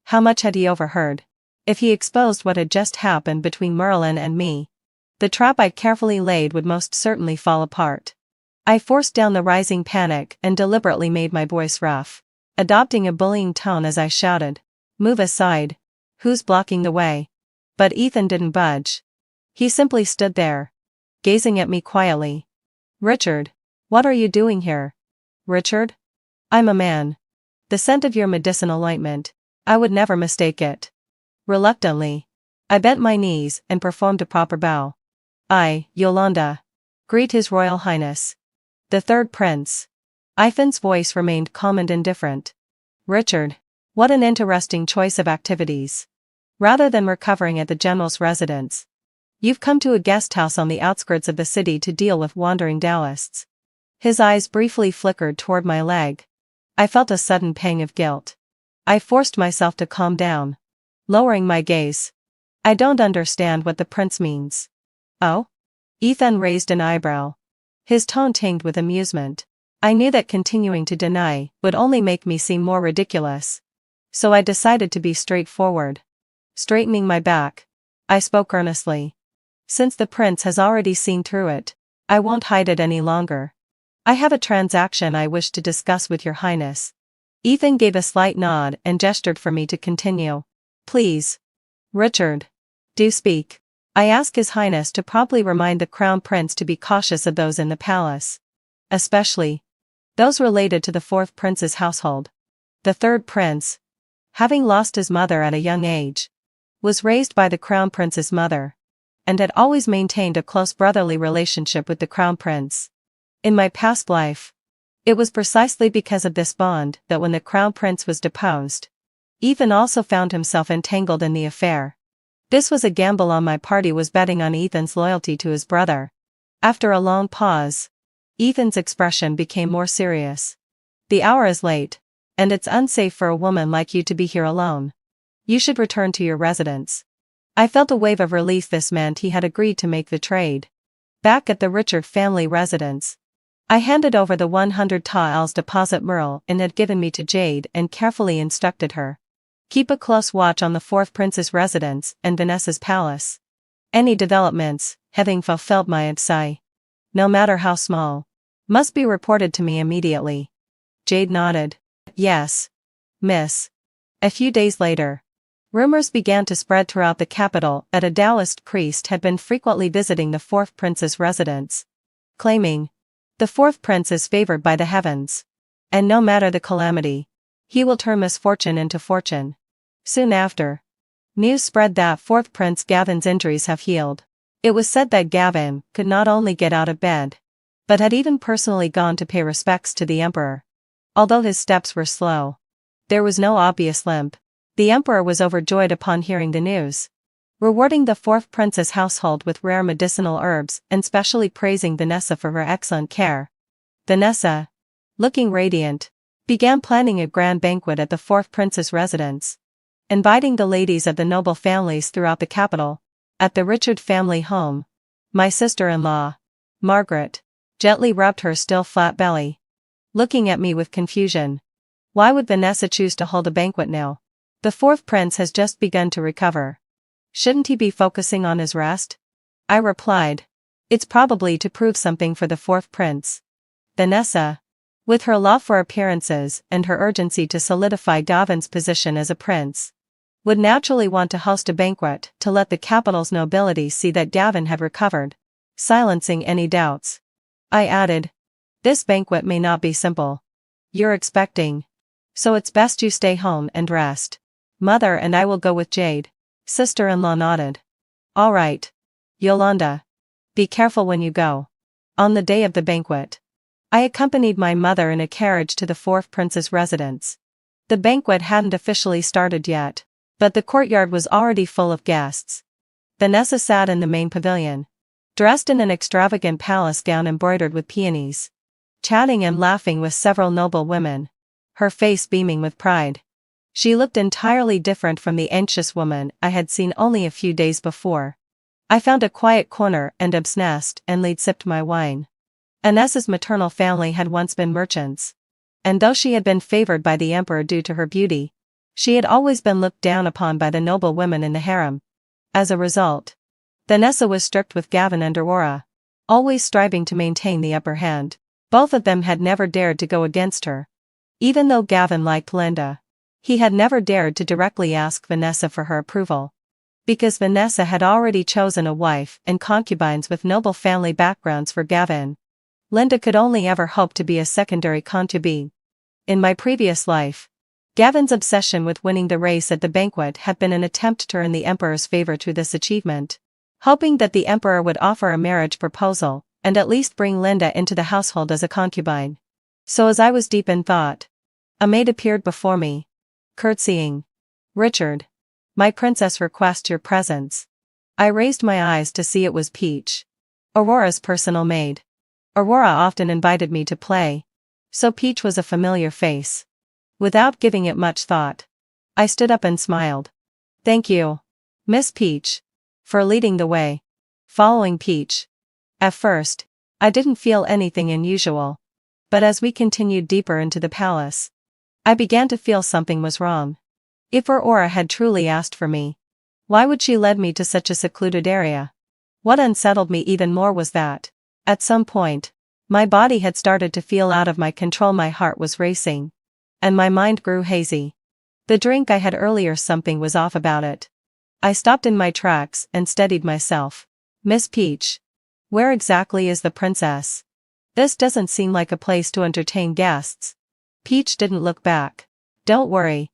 How much had he overheard? If he exposed what had just happened between Merlin and me, the trap I'd carefully laid would most certainly fall apart. I forced down the rising panic and deliberately made my voice rough, adopting a bullying tone as I shouted, "Move aside. Who's blocking the way?" But Ethan didn't budge. He simply stood there, gazing at me quietly. "Richard, what are you doing here?" "Richard? I'm a man. The scent of your medicinal ointment, I would never mistake it." Reluctantly, I bent my knees and performed a proper bow. "I, Yolanda, greet His Royal Highness, the third prince." Ethan's voice remained calm and indifferent. "Richard, what an interesting choice of activities. Rather than recovering at the general's residence, You've come to a guest house on the outskirts of the city to deal with wandering Taoists. His eyes briefly flickered toward my leg. I felt a sudden pang of guilt. I forced myself to calm down, lowering my gaze. I don't understand what the prince means. Oh? Ethan raised an eyebrow. His tone tinged with amusement. I knew that continuing to deny would only make me seem more ridiculous. So I decided to be straightforward. Straightening my back, I spoke earnestly. Since the prince has already seen through it, I won't hide it any longer. I have a transaction I wish to discuss with your highness. Ethan gave a slight nod and gestured for me to continue. Please. Richard. Do speak. I ask his highness to promptly remind the crown prince to be cautious of those in the palace. Especially those related to the fourth prince's household. The third prince, having lost his mother at a young age, was raised by the crown prince's mother, and had always maintained a close brotherly relationship with the crown prince. In my past life, it was precisely because of this bond that when the crown prince was deposed, Ethan also found himself entangled in the affair. This was a gamble on my part. He was betting on Ethan's loyalty to his brother. After a long pause, Ethan's expression became more serious. The hour is late, and it's unsafe for a woman like you to be here alone. You should return to your residence. I felt a wave of relief. This meant he had agreed to make the trade. Back at the Richard family residence, I handed over the 100 taels deposit Merle had given me to Jade and carefully instructed her. Keep a close watch on the fourth prince's residence and Vanessa's palace. Any developments, having fulfilled my psi, no matter how small, must be reported to me immediately. Jade nodded. Yes, miss. A few days later, rumors began to spread throughout the capital that a Taoist priest had been frequently visiting the fourth prince's residence, claiming, the fourth prince is favored by the heavens, and no matter the calamity, he will turn misfortune into fortune. Soon after, news spread that fourth prince Gavin's injuries have healed. It was said that Gavin could not only get out of bed, but had even personally gone to pay respects to the emperor. Although his steps were slow, there was no obvious limp. The emperor was overjoyed upon hearing the news, rewarding the fourth prince's household with rare medicinal herbs and specially praising Vanessa for her excellent care. Vanessa, looking radiant, began planning a grand banquet at the fourth prince's residence, inviting the ladies of the noble families throughout the capital. At the Richard family home, my sister-in-law, Margaret, gently rubbed her still flat belly, looking at me with confusion. Why would Vanessa choose to hold a banquet now? The fourth prince has just begun to recover. Shouldn't he be focusing on his rest? I replied. It's probably to prove something for the fourth prince. Vanessa, with her love for appearances and her urgency to solidify Gavin's position as a prince, would naturally want to host a banquet to let the capital's nobility see that Gavin had recovered, silencing any doubts. I added, this banquet may not be simple. You're expecting, so it's best you stay home and rest. Mother and I will go with Jade. Sister-in-law nodded. All right. Yolanda, be careful when you go. On the day of the banquet, I accompanied my mother in a carriage to the fourth prince's residence. The banquet hadn't officially started yet, but the courtyard was already full of guests. Vanessa sat in the main pavilion, dressed in an extravagant palace gown embroidered with peonies, chatting and laughing with several noble women, her face beaming with pride. She looked entirely different from the anxious woman I had seen only a few days before. I found a quiet corner and absnessed and sipped my wine. Vanessa's maternal family had once been merchants, and though she had been favored by the emperor due to her beauty, she had always been looked down upon by the noble women in the harem. As a result, Vanessa was strict with Gavin and Aurora, always striving to maintain the upper hand. Both of them had never dared to go against her. Even though Gavin liked Linda, he had never dared to directly ask Vanessa for her approval. Because Vanessa had already chosen a wife and concubines with noble family backgrounds for Gavin, Linda could only ever hope to be a secondary concubine. In my previous life, Gavin's obsession with winning the race at the banquet had been an attempt to earn the emperor's favor through this achievement, hoping that the emperor would offer a marriage proposal and at least bring Linda into the household as a concubine. So as I was deep in thought, a maid appeared before me, curtsying. Richard, my princess requests your presence. I raised my eyes to see it was Peach, Aurora's personal maid. Aurora often invited me to play, so Peach was a familiar face. Without giving it much thought, I stood up and smiled. Thank you, Miss Peach, for leading the way. Following Peach. At first, I didn't feel anything unusual, but as we continued deeper into the palace, I began to feel something was wrong. If Aurora had truly asked for me, why would she lead me to such a secluded area? What unsettled me even more was that, at some point, my body had started to feel out of my control. My heart was racing, and my mind grew hazy. The drink I had earlier, something was off about it. I stopped in my tracks and steadied myself. Miss Peach, where exactly is the princess? This doesn't seem like a place to entertain guests. Peach didn't look back. Don't worry,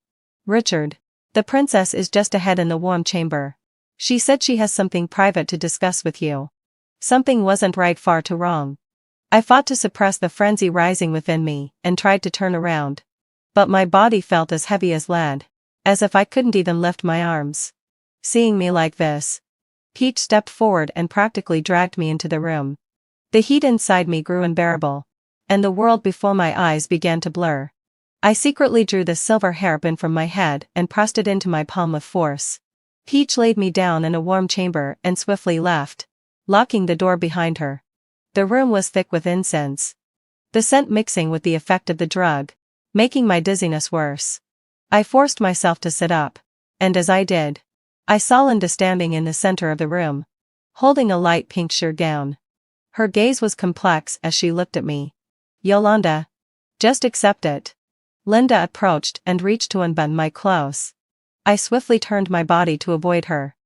Richard. The princess is just ahead in the warm chamber. She said she has something private to discuss with you. Something wasn't right, far too wrong. I fought to suppress the frenzy rising within me and tried to turn around. But my body felt as heavy as lead, as if I couldn't even lift my arms. Seeing me like this, Peach stepped forward and practically dragged me into the room. The heat inside me grew unbearable, and the world before my eyes began to blur. I secretly drew the silver hairpin from my head and pressed it into my palm with force. Peach laid me down in a warm chamber and swiftly left, locking the door behind her. The room was thick with incense, the scent mixing with the effect of the drug, making my dizziness worse. I forced myself to sit up, and as I did, I saw Linda standing in the center of the room, holding a light pink sheer gown. Her gaze was complex as she looked at me. Yolanda, just accept it. Linda approached and reached to unbutton my clothes. I swiftly turned my body to avoid her,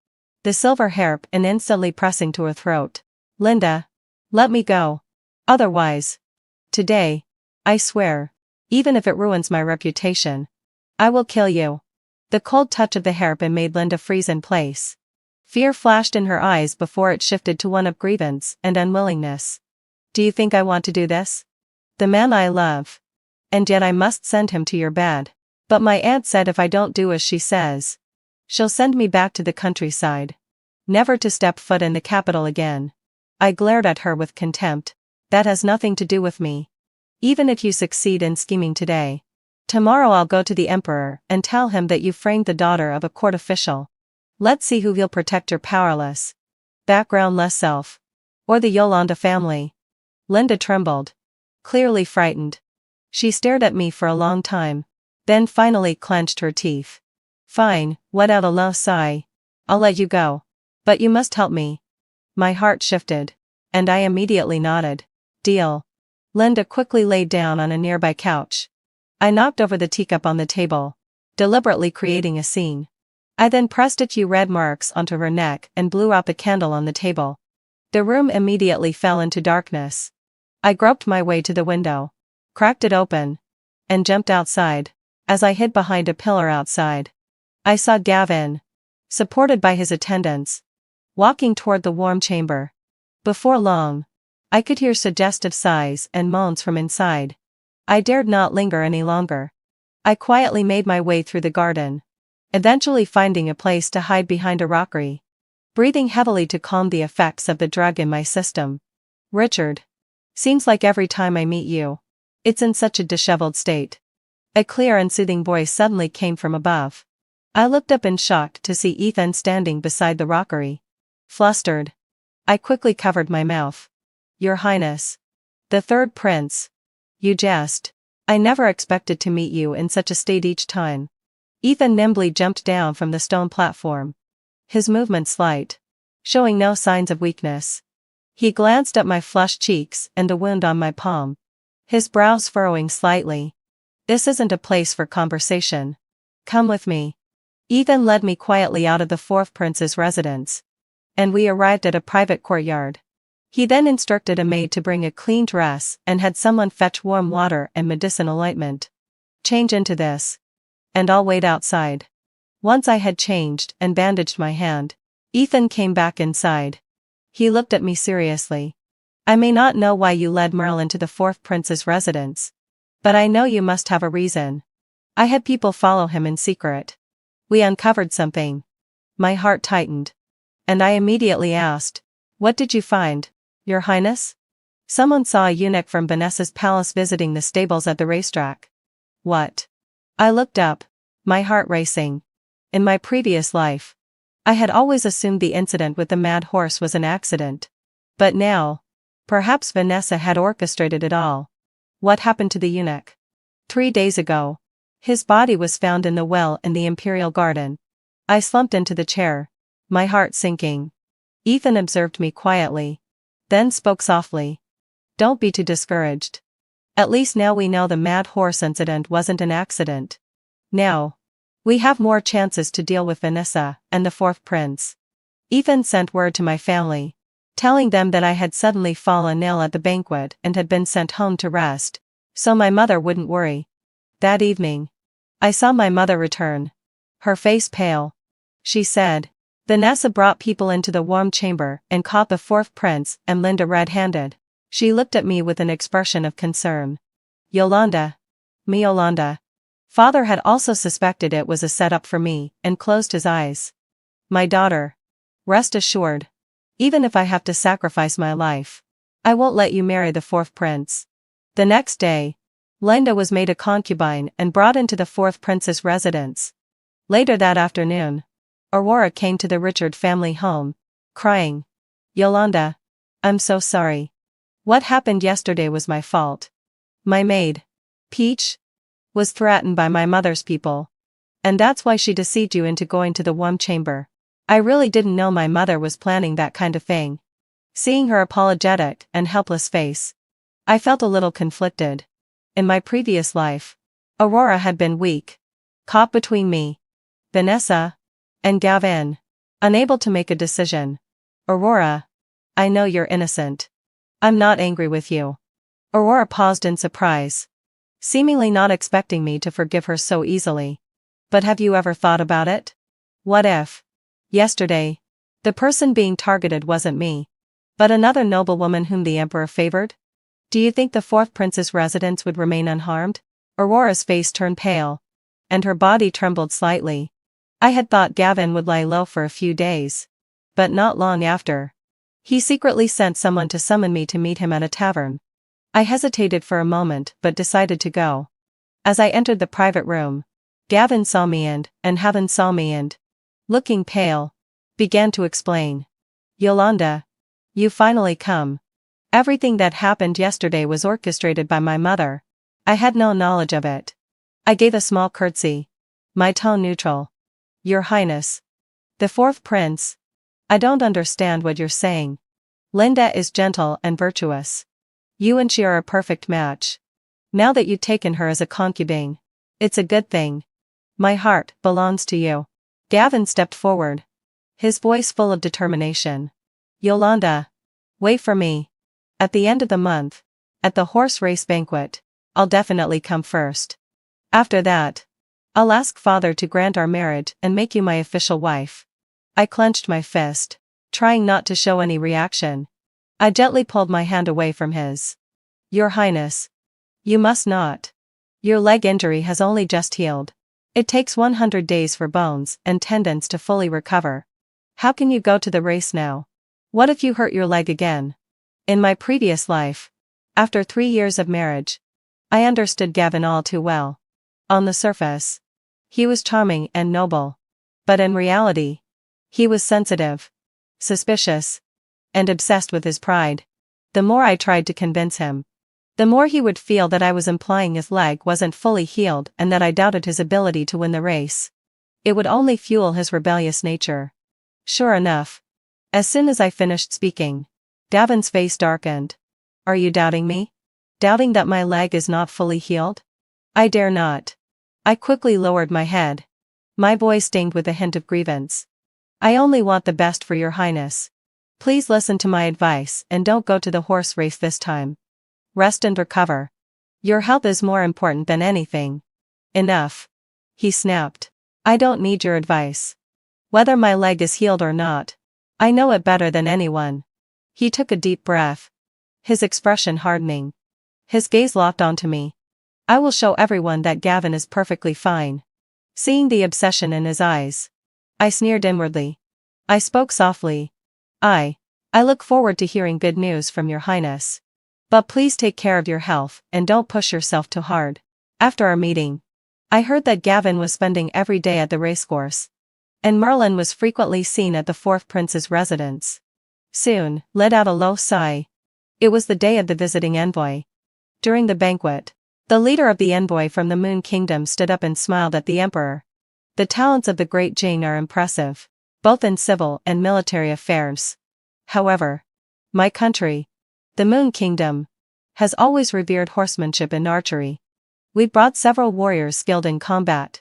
the silver hairpin instantly pressing to her throat. Linda, let me go. Otherwise, today, I swear, even if it ruins my reputation, I will kill you. The cold touch of the hairpin made Linda freeze in place. Fear flashed in her eyes before it shifted to one of grievance and unwillingness. Do you think I want to do this? The man I love. And yet I must send him to your bed. But my aunt said if I don't do as she says, she'll send me back to the countryside, never to step foot in the capital again. I glared at her with contempt. That has nothing to do with me. Even if you succeed in scheming today, tomorrow I'll go to the emperor and tell him that you framed the daughter of a court official. Let's see who will protect your powerless, backgroundless self. Or the Yolanda family. Linda trembled, clearly frightened. She stared at me for a long time, then finally clenched her teeth. Fine, let out a low sigh. I'll let you go. But you must help me. My heart shifted, and I immediately nodded. Deal. Linda quickly laid down on a nearby couch. I knocked over the teacup on the table, deliberately creating a scene. I then pressed a few red marks onto her neck and blew out the candle on the table. The room immediately fell into darkness. I groped my way to the window, cracked it open, and jumped outside. As I hid behind a pillar outside, I saw Gavin, supported by his attendants, walking toward the warm chamber. Before long, I could hear suggestive sighs and moans from inside. I dared not linger any longer. I quietly made my way through the garden, eventually finding a place to hide behind a rockery, breathing heavily to calm the effects of the drug in my system. Richard, seems like every time I meet you, it's in such a disheveled state. A clear and soothing voice suddenly came from above. I looked up in shock to see Ethan standing beside the rockery. Flustered, I quickly covered my mouth. Your Highness. The third prince. You jest. I never expected to meet you in such a state each time. Ethan nimbly jumped down from the stone platform, his movement slight, showing no signs of weakness. He glanced at my flushed cheeks and the wound on my palm, his brows furrowing slightly. This isn't a place for conversation. Come with me. Ethan led me quietly out of the fourth prince's residence, and we arrived at a private courtyard. He then instructed a maid to bring a clean dress and had someone fetch warm water and medicinal ointment. Change into this, and I'll wait outside. Once I had changed and bandaged my hand, Ethan came back inside. He looked at me seriously. I may not know why you led Merlin to the fourth prince's residence, but I know you must have a reason. I had people follow him in secret. We uncovered something. My heart tightened. and I immediately asked, "What did you find, Your Highness?" "Someone saw a eunuch from Vanessa's palace visiting the stables at the racetrack." "What?" I looked up, my heart racing. In my previous life, I had always assumed the incident with the mad horse was an accident. But now, perhaps Vanessa had orchestrated it all. "What happened to the eunuch?" 3 days ago. His body was found in the well in the Imperial Garden." I slumped into the chair, my heart sinking. Ethan observed me quietly, then spoke softly. "Don't be too discouraged. At least now we know the mad horse incident wasn't an accident. Now, we have more chances to deal with Vanessa and the fourth prince." Ethan sent word to my family, telling them that I had suddenly fallen ill at the banquet and had been sent home to rest, so my mother wouldn't worry. That evening, I saw my mother return, her face pale. She said, "Vanessa brought people into the warm chamber and caught the fourth prince and Linda red-handed." She looked at me with an expression of concern. "Yolanda." Me Yolanda. Father had also suspected it was a setup for me and closed his eyes. "My daughter. Rest assured. Even if I have to sacrifice my life, I won't let you marry the fourth prince." The next day, Linda was made a concubine and brought into the fourth prince's residence. Later that afternoon, Aurora came to the Richard family home, crying, "Yolanda, I'm so sorry. What happened yesterday was my fault. My maid, Peach, was threatened by my mother's people. And that's why she deceived you into going to the warm chamber. I really didn't know my mother was planning that kind of thing." Seeing her apologetic and helpless face, I felt a little conflicted. In my previous life, Aurora had been weak, caught between me, Vanessa, and Gavin, unable to make a decision. "Aurora, I know you're innocent. I'm not angry with you." Aurora paused in surprise, seemingly not expecting me to forgive her so easily. "But have you ever thought about it? What if, yesterday, the person being targeted wasn't me, but another noblewoman whom the emperor favored? Do you think the fourth prince's residence would remain unharmed?" Aurora's face turned pale, and her body trembled slightly. I had thought Gavin would lie low for a few days, but not long after. He secretly sent someone to summon me to meet him at a tavern. I hesitated for a moment but decided to go. As I entered the private room, Gavin saw me and Haven saw me and, looking pale, began to explain. "Yolanda, you finally come. Everything that happened yesterday was orchestrated by my mother. I had no knowledge of it." I gave a small curtsy, my tone neutral. "Your Highness. The fourth prince. I don't understand what you're saying. Linda is gentle and virtuous. You and she are a perfect match. Now that you've taken her as a concubine, it's a good thing. My heart belongs to you." Gavin stepped forward, his voice full of determination. "Yolanda, wait for me. At the end of the month, at the horse race banquet, I'll definitely come first. After that, I'll ask Father to grant our marriage and make you my official wife." I clenched my fist, trying not to show any reaction. I gently pulled my hand away from his. "Your Highness. You must not. Your leg injury has only just healed. It takes 100 days for bones and tendons to fully recover. How can you go to the race now? What if you hurt your leg again?" In my previous life, after 3 years of marriage, I understood Gavin all too well. On the surface, he was charming and noble. But in reality, he was sensitive, suspicious, and obsessed with his pride. The more I tried to convince him, the more he would feel that I was implying his leg wasn't fully healed and that I doubted his ability to win the race. It would only fuel his rebellious nature. Sure enough, as soon as I finished speaking, Gavin's face darkened. "Are you doubting me? Doubting that my leg is not fully healed? I dare not." I quickly lowered my head, my voice stained with a hint of grievance. "I only want the best for your Highness. Please listen to my advice and don't go to the horse race this time. Rest and recover. Your health is more important than anything." "Enough," he snapped. "I don't need your advice. Whether my leg is healed or not, I know it better than anyone." He took a deep breath, his expression hardening. His gaze locked onto me. "I will show everyone that Gavin is perfectly fine." Seeing the obsession in his eyes, I sneered inwardly. I spoke softly. I look forward to hearing good news from your highness. But please take care of your health and don't push yourself too hard. After our meeting, I heard that Gavin was spending every day at the racecourse. And Merlin was frequently seen at the fourth prince's residence. Soon, let out a low sigh. It was the day of the visiting envoy. During the banquet, the leader of the envoy from the Moon Kingdom stood up and smiled at the emperor. The talents of the great Jing are impressive, both in civil and military affairs. However, my country, the Moon Kingdom, has always revered horsemanship and archery. We brought several warriors skilled in combat,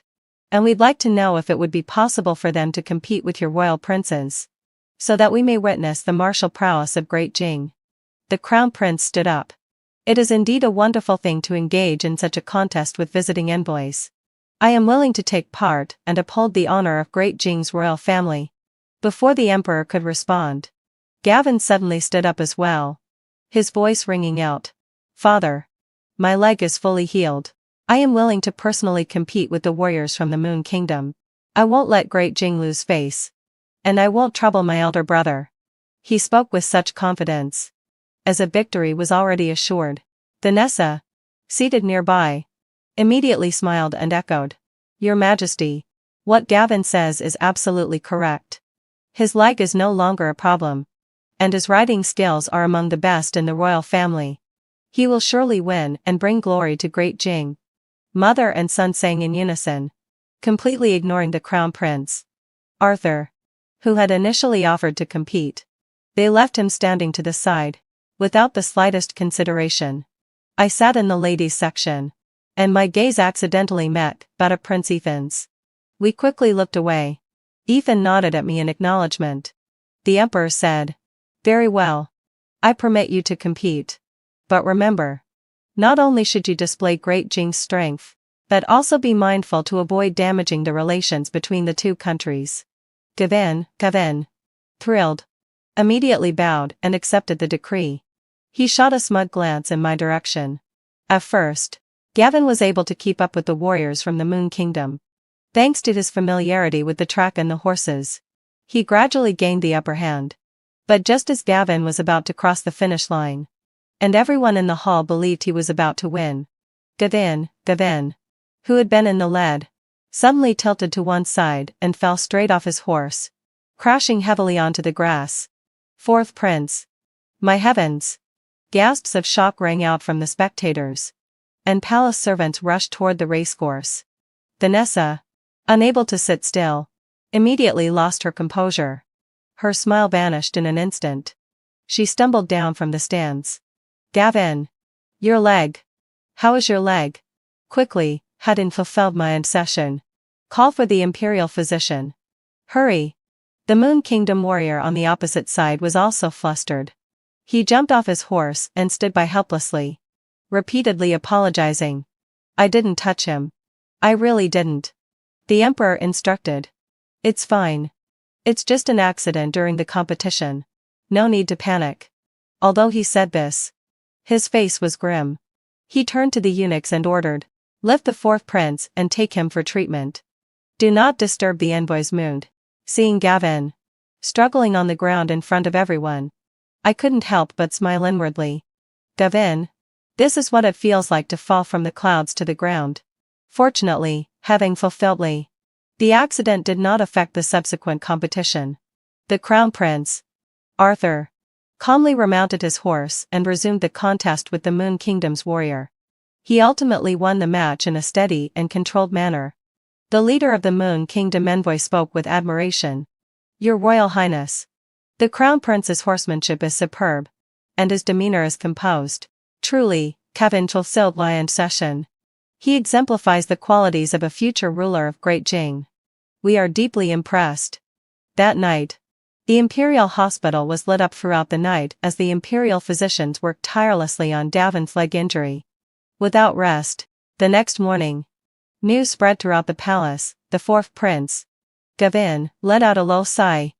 and we'd like to know if it would be possible for them to compete with your royal princes, so that we may witness the martial prowess of great Jing. The crown prince stood up. It is indeed a wonderful thing to engage in such a contest with visiting envoys. I am willing to take part and uphold the honor of great Jing's royal family. Before the emperor could respond, Gavin suddenly stood up as well, his voice ringing out. Father, my leg is fully healed. I am willing to personally compete with the warriors from the Moon Kingdom. I won't let great Jing lose face. And I won't trouble my elder brother. He spoke with such confidence, as if victory was already assured. Vanessa, seated nearby, immediately smiled and echoed, Your Majesty, what Gavin says is absolutely correct. His leg is no longer a problem, and his riding skills are among the best in the royal family. He will surely win and bring glory to great Jing. Mother and son sang in unison, completely ignoring the crown prince, Arthur, who had initially offered to compete. They left him standing to the side, without the slightest consideration. I sat in the ladies' section, and my gaze accidentally met that of Prince Ethan's. We quickly looked away. Ethan nodded at me in acknowledgement. The emperor said, Very well. I permit you to compete. But remember, not only should you display great Jing's strength, but also be mindful to avoid damaging the relations between the two countries. Gavin, thrilled, immediately bowed and accepted the decree. He shot a smug glance in my direction. At first, Gavin was able to keep up with the warriors from the Moon Kingdom. Thanks to his familiarity with the track and the horses, he gradually gained the upper hand. But just as Gavin was about to cross the finish line, and everyone in the hall believed he was about to win, Gavin, who had been in the lead, suddenly tilted to one side and fell straight off his horse, crashing heavily onto the grass. Fourth Prince. My heavens! Gasps of shock rang out from the spectators, and palace servants rushed toward the racecourse. Vanessa, unable to sit still, immediately lost her composure. Her smile vanished in an instant. She stumbled down from the stands. Gavin! Your leg! How is your leg? Quickly, hadn't fulfilled my obsession. Call for the imperial physician. Hurry! The Moon Kingdom warrior on the opposite side was also flustered. He jumped off his horse and stood by helplessly, repeatedly apologizing. I didn't touch him. I really didn't. The emperor instructed. It's fine. It's just an accident during the competition. No need to panic. Although he said this, his face was grim. He turned to the eunuchs and ordered, Lift the fourth prince and take him for treatment. Do not disturb the envoy's mood. Seeing Gavin struggling on the ground in front of everyone, I couldn't help but smile inwardly. Gavin, this is what it feels like to fall from the clouds to the ground. Fortunately, having fulfilled the accident did not affect the subsequent competition. The crown prince, Arthur, calmly remounted his horse and resumed the contest with the Moon Kingdom's warrior. He ultimately won the match in a steady and controlled manner. The leader of the Moon Kingdom envoy spoke with admiration. Your Royal Highness, the Crown Prince's horsemanship is superb, and his demeanor is composed. Truly, Gavin fulfilled lion session. He exemplifies the qualities of a future ruler of Great Jing. We are deeply impressed. That night, the Imperial Hospital was lit up throughout the night as the Imperial physicians worked tirelessly on Gavin's leg injury. Without rest, the next morning, news spread throughout the palace. The fourth prince, Gavin, let out a low sigh,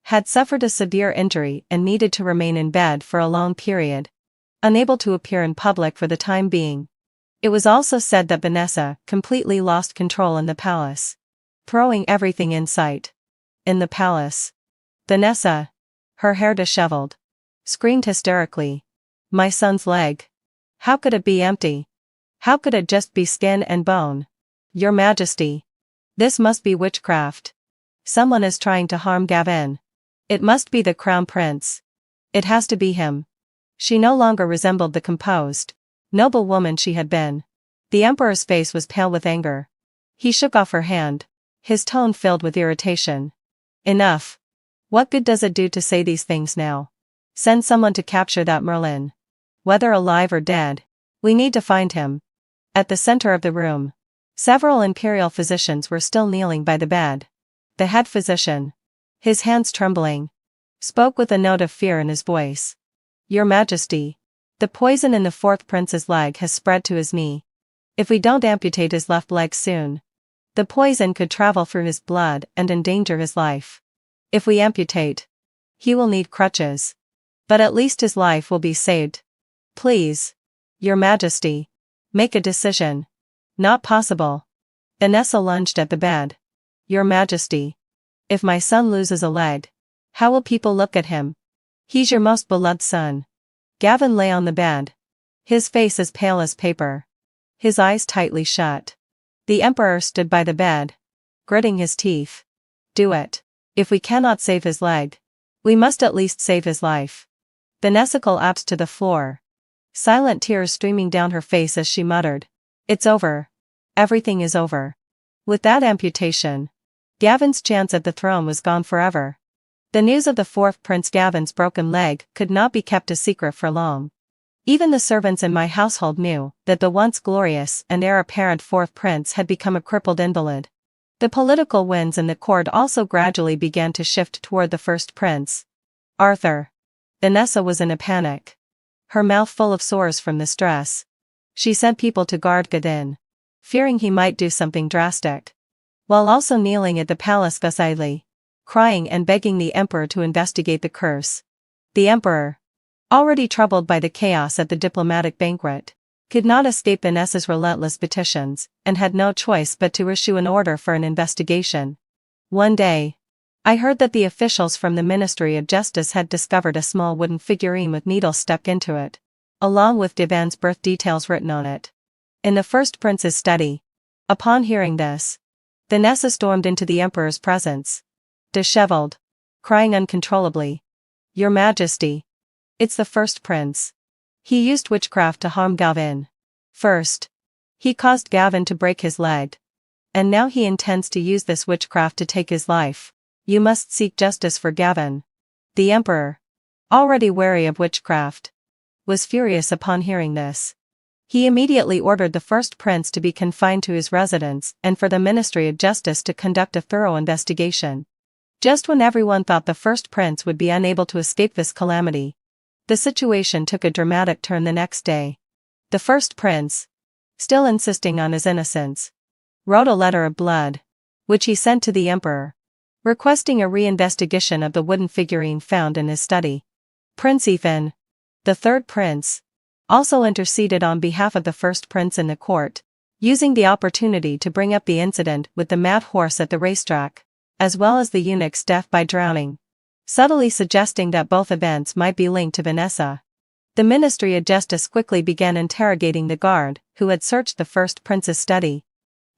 had suffered a severe injury and needed to remain in bed for a long period, unable to appear in public for the time being. It was also said that Vanessa completely lost control in the palace, throwing everything in sight. In the palace, Vanessa, her hair disheveled, screamed hysterically. My son's leg. How could it be empty? How could it just be skin and bone? Your Majesty. This must be witchcraft. Someone is trying to harm Gavin. It must be the Crown Prince. It has to be him. She no longer resembled the composed, noble woman she had been. The Emperor's face was pale with anger. He shook off her hand, his tone filled with irritation. Enough. What good does it do to say these things now? Send someone to capture that Merlin. Whether alive or dead, we need to find him. At the center of the room, several imperial physicians were still kneeling by the bed. The head physician, his hands trembling, spoke with a note of fear in his voice. Your Majesty, the poison in the fourth prince's leg has spread to his knee. If we don't amputate his left leg soon, the poison could travel through his blood and endanger his life. If we amputate, he will need crutches. But at least his life will be saved. Please, Your Majesty, make a decision. Not possible. Vanessa lunged at the bed. Your Majesty, if my son loses a leg, how will people look at him? He's your most beloved son. Gavin lay on the bed, his face as pale as paper, his eyes tightly shut. The Emperor stood by the bed, gritting his teeth. Do it. If we cannot save his leg, we must at least save his life. Vanessa collapsed to the floor, silent tears streaming down her face as she muttered, It's over. Everything is over. With that amputation, Gavin's chance at the throne was gone forever. The news of the fourth Prince Gavin's broken leg could not be kept a secret for long. Even the servants in my household knew that the once glorious and heir-apparent fourth prince had become a crippled invalid. The political winds in the court also gradually began to shift toward the first prince, Arthur. Vanessa was in a panic, her mouth full of sores from the stress. She sent people to guard Gavin, fearing he might do something drastic, while also kneeling at the palace silently, crying and begging the Emperor to investigate the curse. The Emperor, already troubled by the chaos at the diplomatic banquet, could not escape Vanessa's relentless petitions, and had no choice but to issue an order for an investigation. One day, I heard that the officials from the Ministry of Justice had discovered a small wooden figurine with needles stuck into it, along with Gavin's birth details written on it, in the first prince's study. Upon hearing this, Vanessa stormed into the Emperor's presence, disheveled, crying uncontrollably. Your Majesty, it's the first prince. He used witchcraft to harm Gavin. First, he caused Gavin to break his leg, and now he intends to use this witchcraft to take his life. You must seek justice for Gavin. The Emperor, already wary of witchcraft, was furious upon hearing this. He immediately ordered the first prince to be confined to his residence and for the Ministry of Justice to conduct a thorough investigation. Just when everyone thought the first prince would be unable to escape this calamity, the situation took a dramatic turn the next day. The first prince, still insisting on his innocence, wrote a letter of blood, which he sent to the Emperor, requesting a reinvestigation of the wooden figurine found in his study. Prince Ethan, the third prince, also interceded on behalf of the first prince in the court, using the opportunity to bring up the incident with the mad horse at the racetrack, as well as the eunuch's death by drowning, subtly suggesting that both events might be linked to Vanessa. The Ministry of Justice quickly began interrogating the guard who had searched the first prince's study.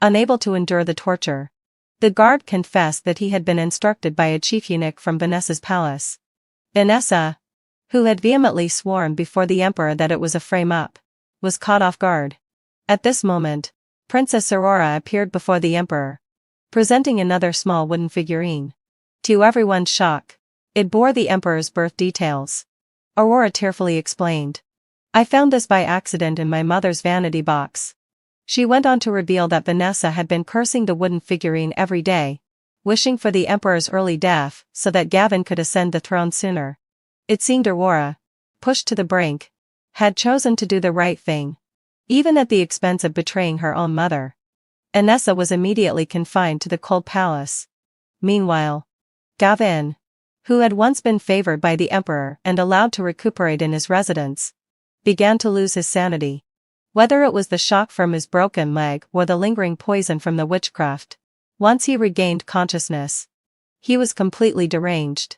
Unable to endure the torture, the guard confessed that he had been instructed by a chief eunuch from Vanessa's palace. Vanessa, who had vehemently sworn before the Emperor that it was a frame-up, was caught off guard. At this moment, Princess Aurora appeared before the Emperor, presenting another small wooden figurine. To everyone's shock, it bore the Emperor's birth details. Aurora tearfully explained, I found this by accident in my mother's vanity box. She went on to reveal that Vanessa had been cursing the wooden figurine every day, wishing for the Emperor's early death so that Gavin could ascend the throne sooner. It seemed Aurora, pushed to the brink, had chosen to do the right thing, even at the expense of betraying her own mother. Vanessa was immediately confined to the cold palace. Meanwhile, Gavin, who had once been favored by the Emperor and allowed to recuperate in his residence, began to lose his sanity. Whether it was the shock from his broken leg or the lingering poison from the witchcraft, once he regained consciousness, he was completely deranged.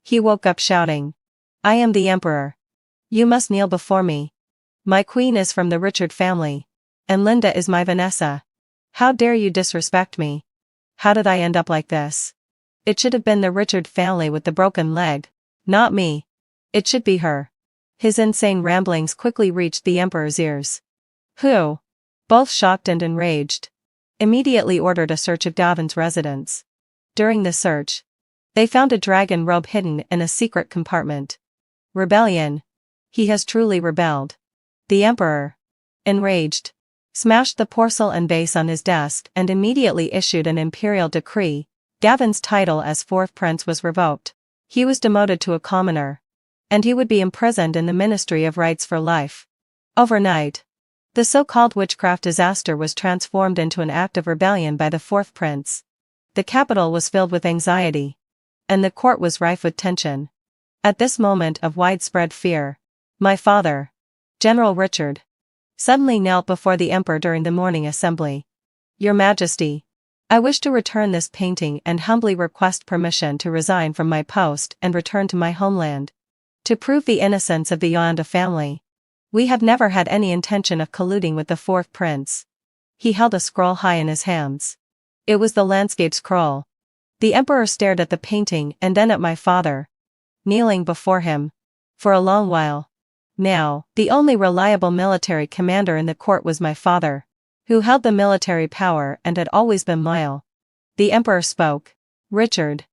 He woke up shouting. I am the emperor. You must kneel before me. My queen is from the Richard family. And Linda is my Vanessa. How dare you disrespect me? How did I end up like this? It should have been the Richard family with the broken leg, not me. It should be her. His insane ramblings quickly reached the emperor's ears. Who, both shocked and enraged, immediately ordered a search of Gavin's residence. During the search, they found a dragon robe hidden in a secret compartment. Rebellion. He has truly rebelled. The emperor, enraged, smashed the porcelain vase on his desk and immediately issued an imperial decree. Gavin's title as fourth prince was revoked. He was demoted to a commoner. And he would be imprisoned in the Ministry of Rights for life. Overnight, the so-called witchcraft disaster was transformed into an act of rebellion by the fourth prince. The capital was filled with anxiety. And the court was rife with tension. At this moment of widespread fear, my father, General Richard, suddenly knelt before the emperor during the morning assembly. Your Majesty, I wish to return this painting and humbly request permission to resign from my post and return to my homeland. To prove the innocence of the Yolanda family. We have never had any intention of colluding with the fourth prince. He held a scroll high in his hands. It was the landscape scroll. The emperor stared at the painting and then at my father, kneeling before him. For a long while. Now, the only reliable military commander in the court was my father, who held the military power and had always been loyal. The emperor spoke. Richard,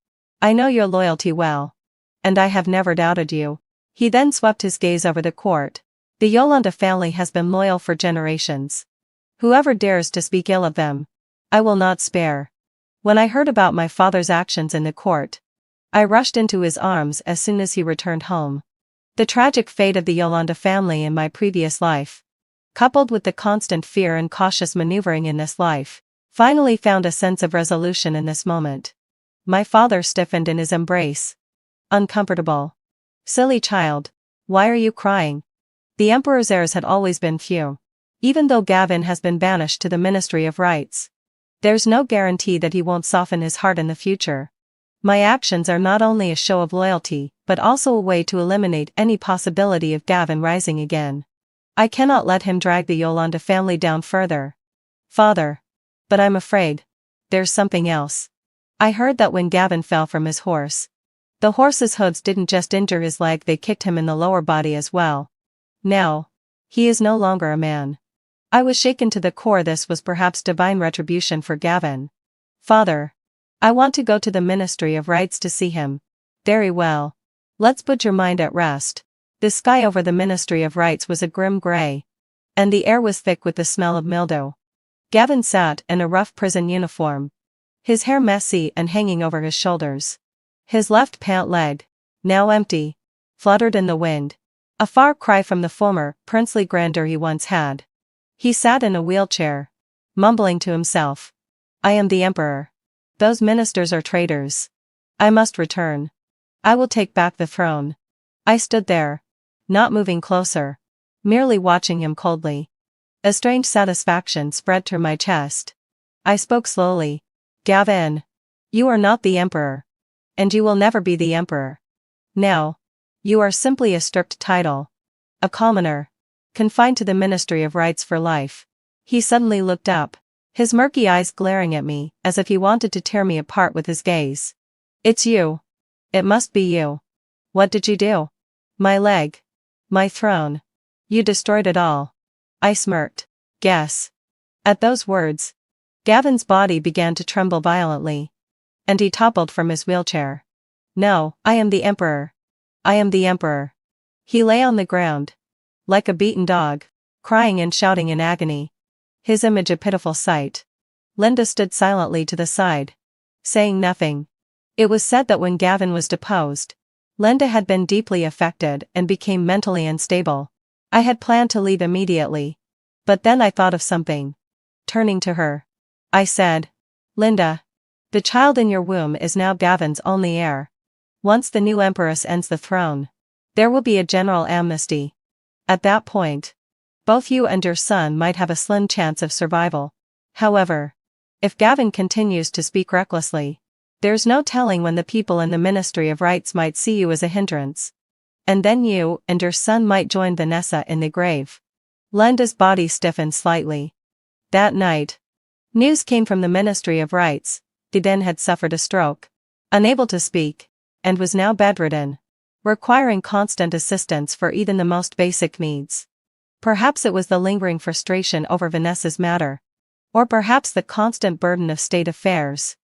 I know your loyalty well. And I have never doubted you. He then swept his gaze over the court. The Yolanda family has been loyal for generations. Whoever dares to speak ill of them, I will not spare. When I heard about my father's actions in the court, I rushed into his arms as soon as he returned home. The tragic fate of the Yolanda family in my previous life, coupled with the constant fear and cautious maneuvering in this life, finally found a sense of resolution in this moment. My father stiffened in his embrace. Uncomfortable. Silly child, why are you crying? The emperor's heirs had always been few. Even though Gavin has been banished to the Ministry of Rights, there's no guarantee that he won't soften his heart in the future. My actions are not only a show of loyalty, but also a way to eliminate any possibility of Gavin rising again. I cannot let him drag the Yolanda family down further. Father. But I'm afraid. There's something else. I heard that when Gavin fell from his horse, the horse's hooves didn't just injure his leg, they kicked him in the lower body as well. Now, he is no longer a man. I was shaken to the core. This was perhaps divine retribution for Gavin. Father. I want to go to the Ministry of Rights to see him. Very well. Let's put your mind at rest. The sky over the Ministry of Rights was a grim gray. And the air was thick with the smell of mildew. Gavin sat in a rough prison uniform. His hair messy and hanging over his shoulders. His left pant leg, now empty, fluttered in the wind. A far cry from the former, princely grandeur he once had. He sat in a wheelchair, mumbling to himself. I am the emperor. Those ministers are traitors. I must return. I will take back the throne. I stood there, not moving closer, merely watching him coldly. A strange satisfaction spread through my chest. I spoke slowly. Gavin. You are not the emperor. And you will never be the emperor. Now. You are simply a stripped title. A commoner. Confined to the Ministry of Rights for life. He suddenly looked up, his murky eyes glaring at me, as if he wanted to tear me apart with his gaze. It's you. It must be you. What did you do? My leg. My throne. You destroyed it all. I smirked. Guess. At those words, Gavin's body began to tremble violently. And he toppled from his wheelchair. No, I am the emperor. I am the emperor. He lay on the ground, like a beaten dog, crying and shouting in agony. His image a pitiful sight. Linda stood silently to the side, saying nothing. It was said that when Gavin was deposed, Linda had been deeply affected and became mentally unstable. I had planned to leave immediately. But then I thought of something. Turning to her, I said, Linda, the child in your womb is now Gavin's only heir. Once the new empress ends the throne, there will be a general amnesty. At that point, both you and your son might have a slim chance of survival. However, if Gavin continues to speak recklessly, There's no telling when the people in the Ministry of Rights might see you as a hindrance. And then you and your son might join Vanessa in the grave. Linda's body stiffened slightly. That night, news came from the Ministry of Rights. He then had suffered a stroke, unable to speak, and was now bedridden, requiring constant assistance for even the most basic needs. Perhaps it was the lingering frustration over Vanessa's matter, or perhaps the constant burden of state affairs.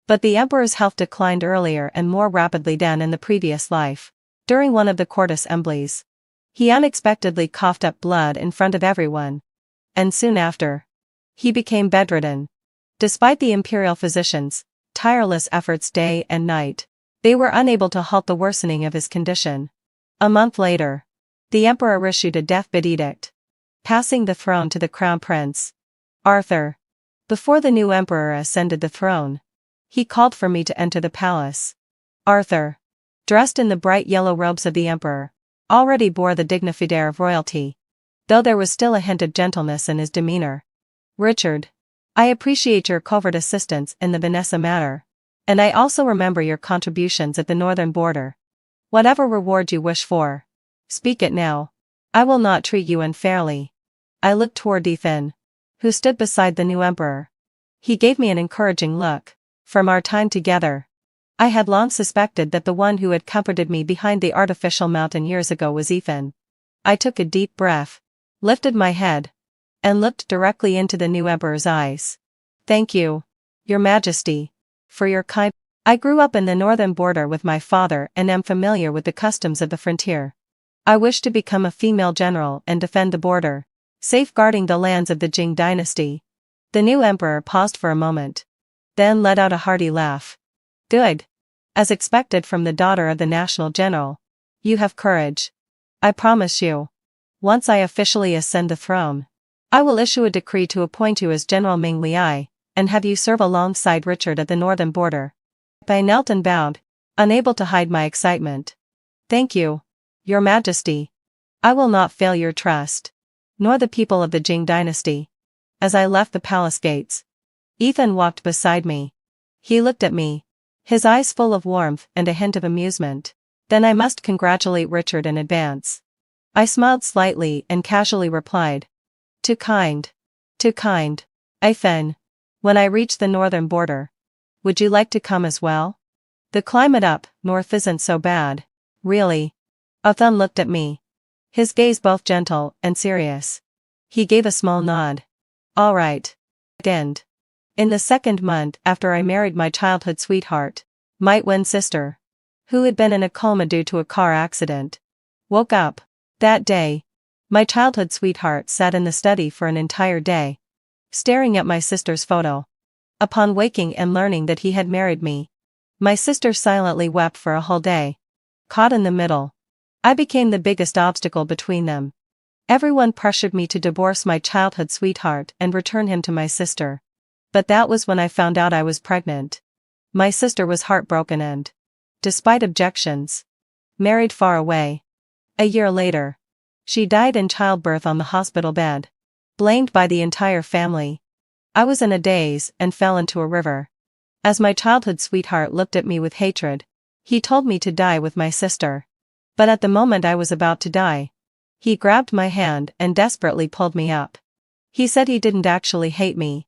But the emperor's health declined earlier and more rapidly than in the previous life. During one of the court assemblies, he unexpectedly coughed up blood in front of everyone. And soon after, he became bedridden. Despite the imperial physicians' tireless efforts day and night, they were unable to halt the worsening of his condition. A month later, the emperor issued a deathbed edict, passing the throne to the crown prince, Arthur. Before the new emperor ascended the throne, he called for me to enter the palace. Arthur, dressed in the bright yellow robes of the emperor, already bore the dignified air of royalty, though there was still a hint of gentleness in his demeanor. Richard, I appreciate your covert assistance in the Vanessa matter, and I also remember your contributions at the northern border. Whatever reward you wish for, speak it now. I will not treat you unfairly. I looked toward Ethan, who stood beside the new emperor. He gave me an encouraging look. From our time together, I had long suspected that the one who had comforted me behind the artificial mountain years ago was Ethan. I took a deep breath, lifted my head, and looked directly into the new emperor's eyes. Thank you, Your Majesty, for your kind. I grew up in the northern border with my father and am familiar with the customs of the frontier. I wish to become a female general and defend the border, safeguarding the lands of the Jing dynasty. The new emperor paused for a moment, then let out a hearty laugh. Good. As expected from the daughter of the national general. You have courage. I promise you. Once I officially ascend the throne, I will issue a decree to appoint you as General Ming Liai, and have you serve alongside Richard at the northern border. I knelt and bowed, unable to hide my excitement. Thank you, Your Majesty. I will not fail your trust, nor the people of the Jing dynasty. As I left the palace gates, Ethan walked beside me. He looked at me, his eyes full of warmth and a hint of amusement. Then I must congratulate Richard in advance. I smiled slightly and casually replied. Too kind. Too kind. Ethan. When I reach the northern border, would you like to come as well? The climate up north isn't so bad, really. Ethan looked at me, his gaze both gentle and serious. He gave a small nod. All right. And in the second month after I married my childhood sweetheart, my twin sister, who had been in a coma due to a car accident, woke up. That day, my childhood sweetheart sat in the study for an entire day, staring at my sister's photo. Upon waking and learning that he had married me, my sister silently wept for a whole day. Caught in the middle, I became the biggest obstacle between them. Everyone pressured me to divorce my childhood sweetheart and return him to my sister. But that was when I found out I was pregnant. My sister was heartbroken and, despite objections, married far away. A year later, she died in childbirth on the hospital bed, blamed by the entire family. I was in a daze and fell into a river. As my childhood sweetheart looked at me with hatred, he told me to die with my sister. But at the moment I was about to die, he grabbed my hand and desperately pulled me up. He said he didn't actually hate me,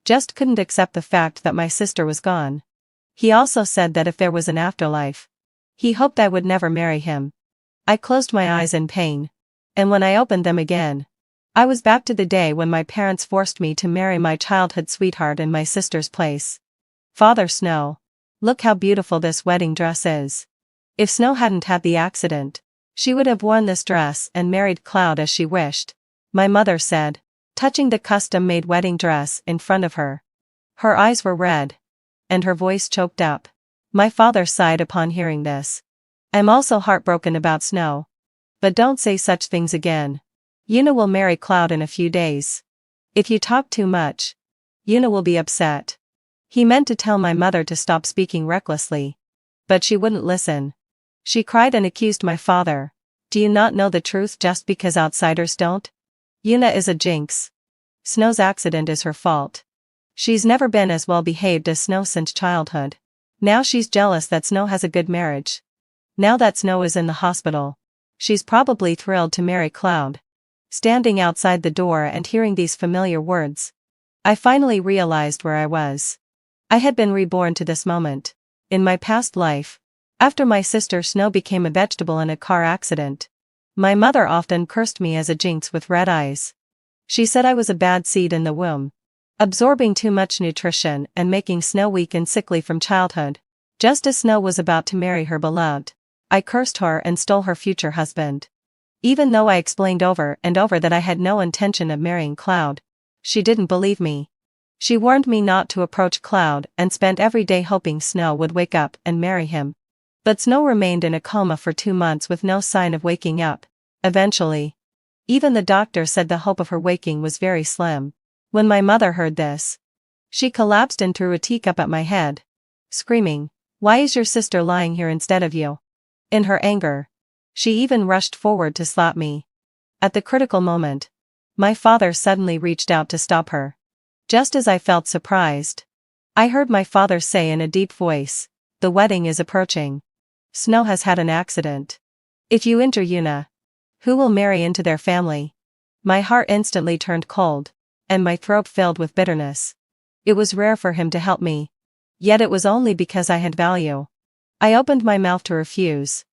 just couldn't accept the fact that my sister was gone. He also said that if there was an afterlife, he hoped I would never marry him. I closed my eyes in pain, and when I opened them again, I was back to the day when my parents forced me to marry my childhood sweetheart in my sister's place. Father Snow, look how beautiful this wedding dress is. If Snow hadn't had the accident, she would have worn this dress and married Cloud as she wished, my mother said, touching the custom-made wedding dress in front of her. Her eyes were red, and her voice choked up. My father sighed upon hearing this. I'm also heartbroken about Snow. But don't say such things again. Yuna will marry Cloud in a few days. If you talk too much, Yuna will be upset. He meant to tell my mother to stop speaking recklessly, but she wouldn't listen. She cried and accused my father. Do you not know the truth just because outsiders don't? Yuna is a jinx. Snow's accident is her fault. She's never been as well behaved as Snow since childhood. Now she's jealous that Snow has a good marriage. Now that Snow is in the hospital, she's probably thrilled to marry Cloud. Standing outside the door and hearing these familiar words, I finally realized where I was. I had been reborn to this moment. In my past life, after my sister Snow became a vegetable in a car accident, my mother often cursed me as a jinx with red eyes. She said I was a bad seed in the womb, absorbing too much nutrition and making Snow weak and sickly from childhood. Just as Snow was about to marry her beloved, I cursed her and stole her future husband. Even though I explained over and over that I had no intention of marrying Cloud, she didn't believe me. She warned me not to approach Cloud and spent every day hoping Snow would wake up and marry him. But Snow remained in a coma for 2 months with no sign of waking up. Eventually, even the doctor said the hope of her waking was very slim. When my mother heard this, she collapsed and threw a teacup at my head, screaming, "Why is your sister lying here instead of you?" In her anger, she even rushed forward to slap me. At the critical moment, my father suddenly reached out to stop her. Just as I felt surprised, I heard my father say in a deep voice, "The wedding is approaching. Snow has had an accident. If you injure Yuna, who will marry into their family?" My heart instantly turned cold, and my throat filled with bitterness. It was rare for him to help me. Yet it was only because I had value. I opened my mouth to refuse.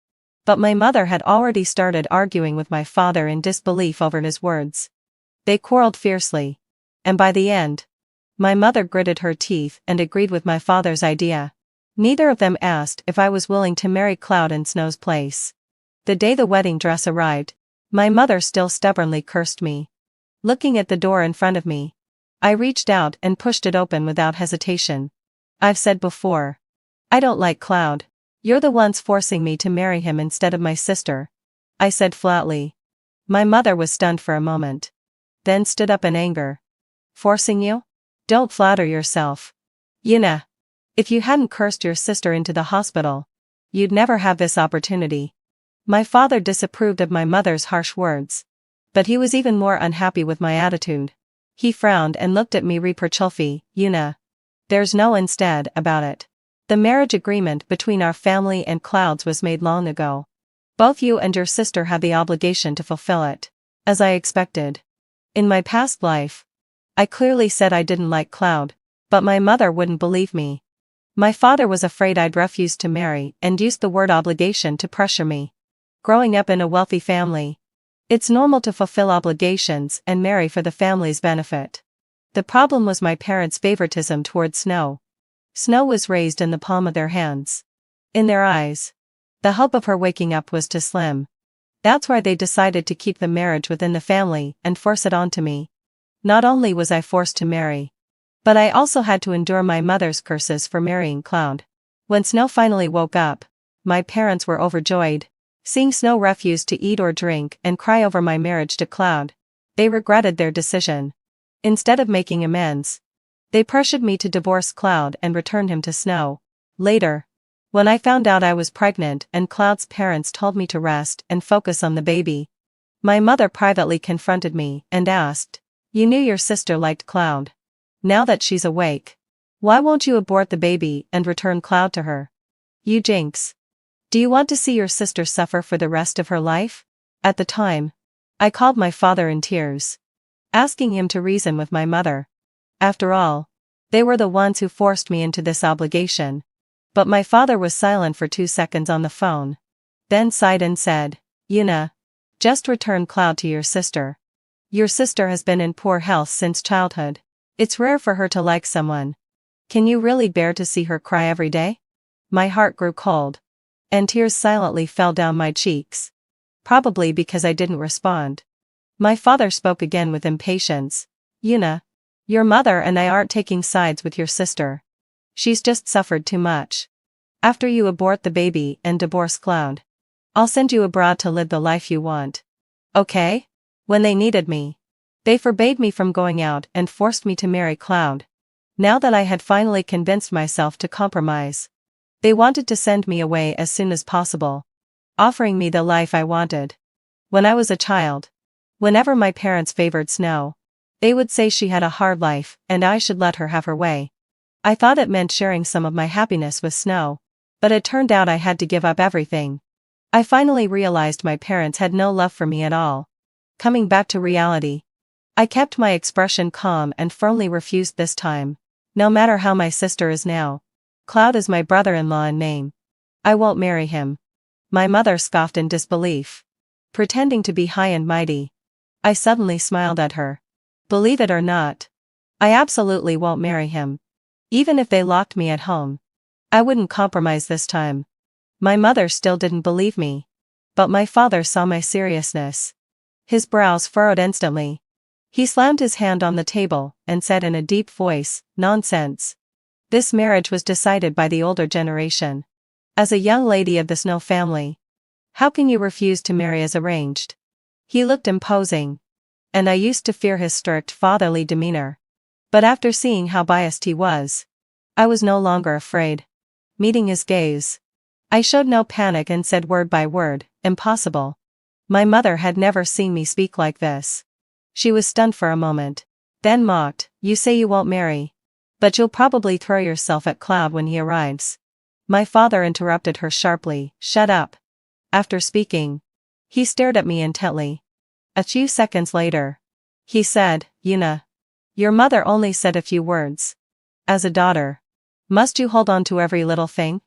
But my mother had already started arguing with my father in disbelief over his words. They quarreled fiercely. And by the end, my mother gritted her teeth and agreed with my father's idea. Neither of them asked if I was willing to marry Cloud in Snow's place. The day the wedding dress arrived, my mother still stubbornly cursed me. Looking at the door in front of me, I reached out and pushed it open without hesitation. "I've said before, I don't like Cloud. You're the ones forcing me to marry him instead of my sister," I said flatly. My mother was stunned for a moment, then stood up in anger. "Forcing you? Don't flatter yourself. Yuna, if you hadn't cursed your sister into the hospital, you'd never have this opportunity." My father disapproved of my mother's harsh words, but he was even more unhappy with my attitude. He frowned and looked at me reproachfully. "Yuna, there's no instead about it. The marriage agreement between our family and Cloud's was made long ago. Both you and your sister have the obligation to fulfill it." As I expected. In my past life, I clearly said I didn't like Cloud, but my mother wouldn't believe me. My father was afraid I'd refuse to marry and used the word obligation to pressure me. Growing up in a wealthy family, it's normal to fulfill obligations and marry for the family's benefit. The problem was my parents' favoritism towards Snow. Snow was raised in the palm of their hands. In their eyes, the hope of her waking up was too slim. That's why they decided to keep the marriage within the family and force it onto me. Not only was I forced to marry, but I also had to endure my mother's curses for marrying Cloud. When Snow finally woke up, my parents were overjoyed. Seeing Snow refuse to eat or drink and cry over my marriage to Cloud, they regretted their decision. Instead of making amends, they pressured me to divorce Cloud and return him to Snow. Later, when I found out I was pregnant and Cloud's parents told me to rest and focus on the baby, my mother privately confronted me and asked, "You knew your sister liked Cloud. Now that she's awake, why won't you abort the baby and return Cloud to her? You jinx. Do you want to see your sister suffer for the rest of her life?" At the time, I called my father in tears, asking him to reason with my mother. After all, they were the ones who forced me into this obligation. But my father was silent for 2 seconds on the phone, then sighed and said, "Yuna, just return Cloud to your sister. Your sister has been in poor health since childhood. It's rare for her to like someone. Can you really bear to see her cry every day?" My heart grew cold, and tears silently fell down my cheeks. Probably because I didn't respond. My father spoke again with impatience. "Yuna, your mother and I aren't taking sides with your sister. She's just suffered too much. After you abort the baby and divorce Cloud, I'll send you abroad to live the life you want. Okay?" When they needed me, they forbade me from going out and forced me to marry Cloud. Now that I had finally convinced myself to compromise, they wanted to send me away as soon as possible, offering me the life I wanted. When I was a child, whenever my parents favored Snow, they would say she had a hard life and I should let her have her way. I thought it meant sharing some of my happiness with Snow, but it turned out I had to give up everything. I finally realized my parents had no love for me at all. Coming back to reality, I kept my expression calm and firmly refused this time. No matter how my sister is now, Cloud is my brother-in-law in name. I won't marry him. My mother scoffed in disbelief. Pretending to be high and mighty, I suddenly smiled at her. Believe it or not, I absolutely won't marry him. Even if they locked me at home, I wouldn't compromise this time. My mother still didn't believe me. But my father saw my seriousness. His brows furrowed instantly. He slammed his hand on the table and said in a deep voice, "Nonsense. This marriage was decided by the older generation. As a young lady of the Snow family, how can you refuse to marry as arranged?" He looked imposing, and I used to fear his strict fatherly demeanor. But after seeing how biased he was, I was no longer afraid. Meeting his gaze, I showed no panic and said word by word, "Impossible." My mother had never seen me speak like this. She was stunned for a moment, then mocked, "You say you won't marry, but you'll probably throw yourself at Cloud when he arrives." My father interrupted her sharply, "Shut up." After speaking, he stared at me intently. A few seconds later, he said, "Yuna, your mother only said a few words. As a daughter, must you hold on to every little thing?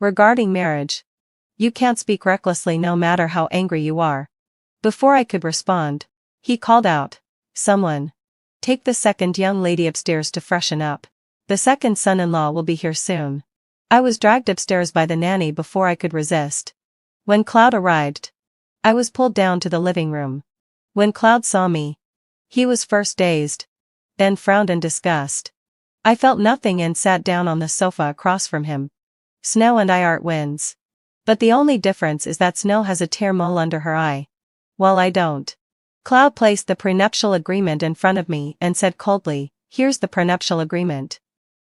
Regarding marriage, you can't speak recklessly no matter how angry you are." Before I could respond, he called out, "Someone, take the second young lady upstairs to freshen up. The second son-in-law will be here soon." I was dragged upstairs by the nanny before I could resist. When Cloud arrived, I was pulled down to the living room. When Cloud saw me, he was first dazed, then frowned in disgust. I felt nothing and sat down on the sofa across from him. Snow and I are twins. But the only difference is that Snow has a tear mole under her eye, while I don't. Cloud placed the prenuptial agreement in front of me and said coldly, "Here's the prenuptial agreement.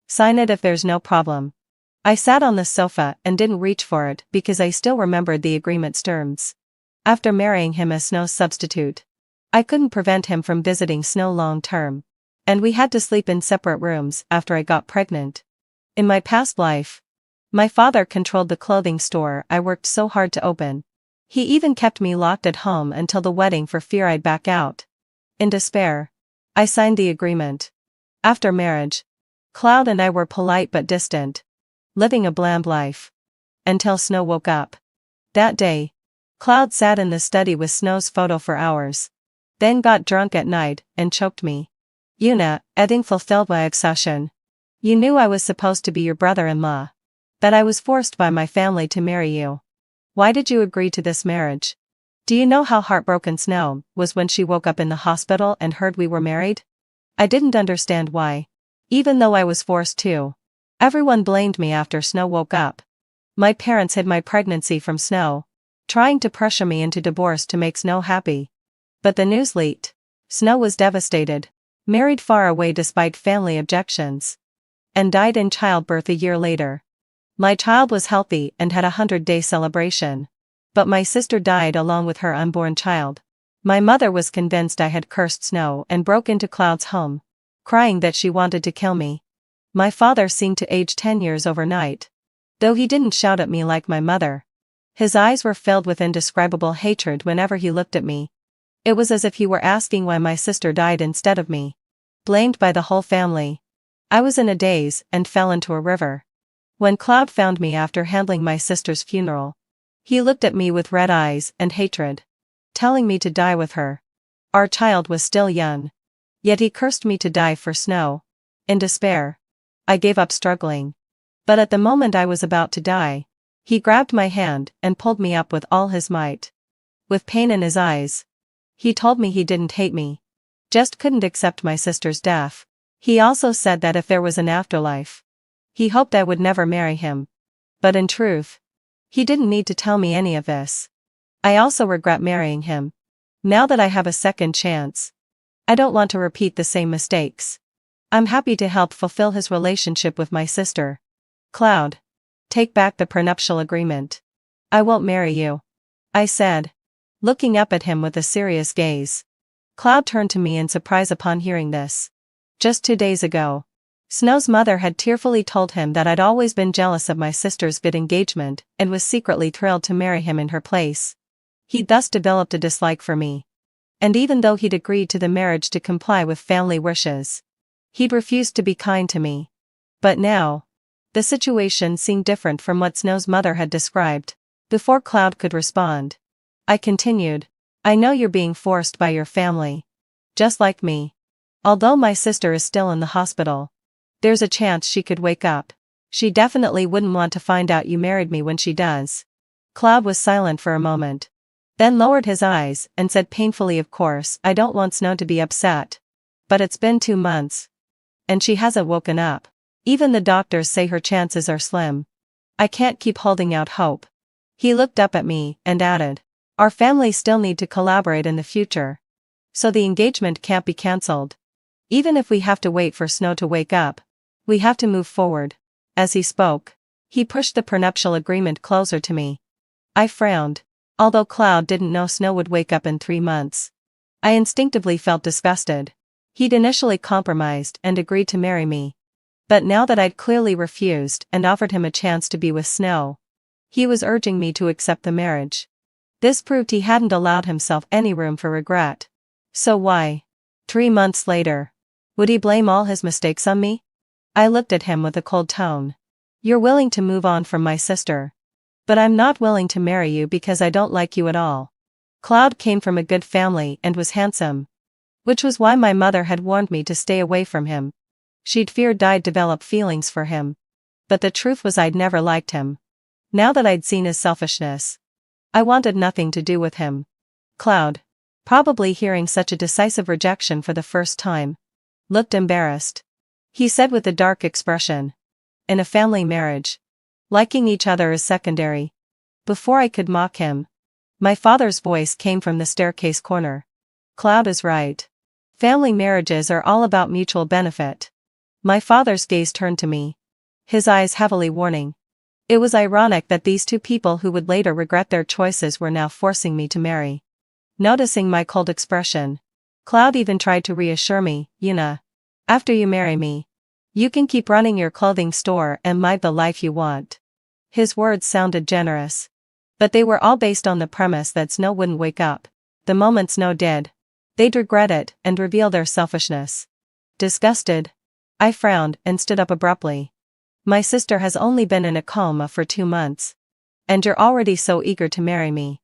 Sign it if there's no problem." I sat on the sofa and didn't reach for it because I still remembered the agreement's terms. After marrying him as Snow's substitute, I couldn't prevent him from visiting Snow long term, and we had to sleep in separate rooms after I got pregnant. In my past life, my father controlled the clothing store I worked so hard to open. He even kept me locked at home until the wedding for fear I'd back out. In despair, I signed the agreement. After marriage, Cloud and I were polite but distant, living a bland life. Until Snow woke up. That day, Cloud sat in the study with Snow's photo for hours, then got drunk at night and choked me. "Yuna, eding fulfilled my obsession. You knew I was supposed to be your brother-in-law, but I was forced by my family to marry you. Why did you agree to this marriage?" Do you know how heartbroken Snow was when she woke up in the hospital and heard we were married? I didn't understand why, even though I was forced to. Everyone blamed me after Snow woke up. My parents hid my pregnancy from Snow, trying to pressure me into divorce to make Snow happy. But the news leaked. Snow was devastated, married far away despite family objections, and died in childbirth a year later. My child was healthy and had a 100-day celebration, but my sister died along with her unborn child. My mother was convinced I had cursed Snow and broke into Cloud's home, crying that she wanted to kill me. My father seemed to age 10 years overnight, though he didn't shout at me like my mother. His eyes were filled with indescribable hatred whenever he looked at me. It was as if he were asking why my sister died instead of me. Blamed by the whole family, I was in a daze and fell into a river. When Cloud found me after handling my sister's funeral, he looked at me with red eyes and hatred, telling me to die with her. Our child was still young, yet he cursed me to die for Snow. In despair, I gave up struggling. But at the moment I was about to die, he grabbed my hand and pulled me up with all his might. With pain in his eyes, he told me he didn't hate me, just couldn't accept my sister's death. He also said that if there was an afterlife, he hoped I would never marry him. But in truth, he didn't need to tell me any of this. I also regret marrying him. Now that I have a second chance, I don't want to repeat the same mistakes. I'm happy to help fulfill his relationship with my sister. Cloud, take back the prenuptial agreement. I won't marry you, I said, looking up at him with a serious gaze. Cloud turned to me in surprise upon hearing this. Just 2 days ago, Snow's mother had tearfully told him that I'd always been jealous of my sister's good engagement and was secretly thrilled to marry him in her place. He'd thus developed a dislike for me. And even though he'd agreed to the marriage to comply with family wishes, he'd refused to be kind to me. But now, the situation seemed different from what Snow's mother had described. Before Cloud could respond, I continued, I know you're being forced by your family. Just like me. Although my sister is still in the hospital, there's a chance she could wake up. She definitely wouldn't want to find out you married me when she does. Cloud was silent for a moment, then lowered his eyes and said painfully, of course, I don't want Snow to be upset. But it's been 2 months. And she hasn't woken up. Even the doctors say her chances are slim. I can't keep holding out hope. He looked up at me and added, our families still need to collaborate in the future. So the engagement can't be cancelled. Even if we have to wait for Snow to wake up, we have to move forward. As he spoke, he pushed the prenuptial agreement closer to me. I frowned. Although Cloud didn't know Snow would wake up in 3 months, I instinctively felt disgusted. He'd initially compromised and agreed to marry me. But now that I'd clearly refused and offered him a chance to be with Snow, he was urging me to accept the marriage. This proved he hadn't allowed himself any room for regret. So why, 3 months later, would he blame all his mistakes on me? I looked at him with a cold tone. You're willing to move on from my sister. But I'm not willing to marry you because I don't like you at all. Cloud came from a good family and was handsome, which was why my mother had warned me to stay away from him. She'd feared I'd develop feelings for him. But the truth was I'd never liked him. Now that I'd seen his selfishness, I wanted nothing to do with him. Cloud, probably hearing such a decisive rejection for the first time, looked embarrassed. He said with a dark expression, in a family marriage, liking each other is secondary. Before I could mock him, my father's voice came from the staircase corner. Cloud is right. Family marriages are all about mutual benefit. My father's gaze turned to me, his eyes heavily warning. It was ironic that these two people who would later regret their choices were now forcing me to marry. Noticing my cold expression, Cloud even tried to reassure me, Yuna. After you marry me, you can keep running your clothing store and live the life you want. His words sounded generous. But they were all based on the premise that Snow wouldn't wake up. The moment Snow did, they'd regret it and reveal their selfishness. Disgusted, I frowned and stood up abruptly. My sister has only been in a coma for 2 months. And you're already so eager to marry me.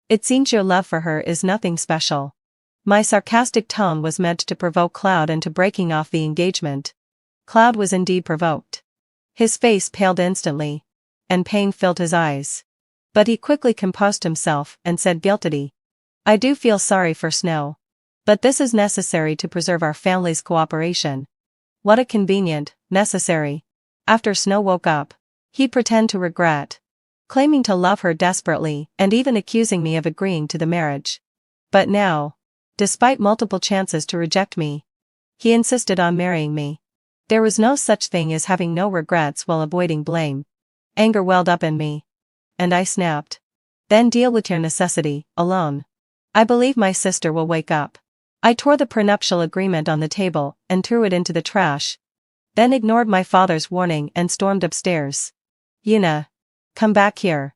It seems your love for her is nothing special. My sarcastic tone was meant to provoke Cloud into breaking off the engagement. Cloud was indeed provoked. His face paled instantly, and pain filled his eyes. But he quickly composed himself and said guiltily, I do feel sorry for Snow. But this is necessary to preserve our family's cooperation. What a convenient, necessary. After Snow woke up, he'd pretend to regret, claiming to love her desperately and even accusing me of agreeing to the marriage. But now, despite multiple chances to reject me, he insisted on marrying me. There was no such thing as having no regrets while avoiding blame. Anger welled up in me. And I snapped. Then deal with your necessity, alone. I believe my sister will wake up. I tore the prenuptial agreement on the table and threw it into the trash. Then ignored my father's warning and stormed upstairs. Yuna, come back here.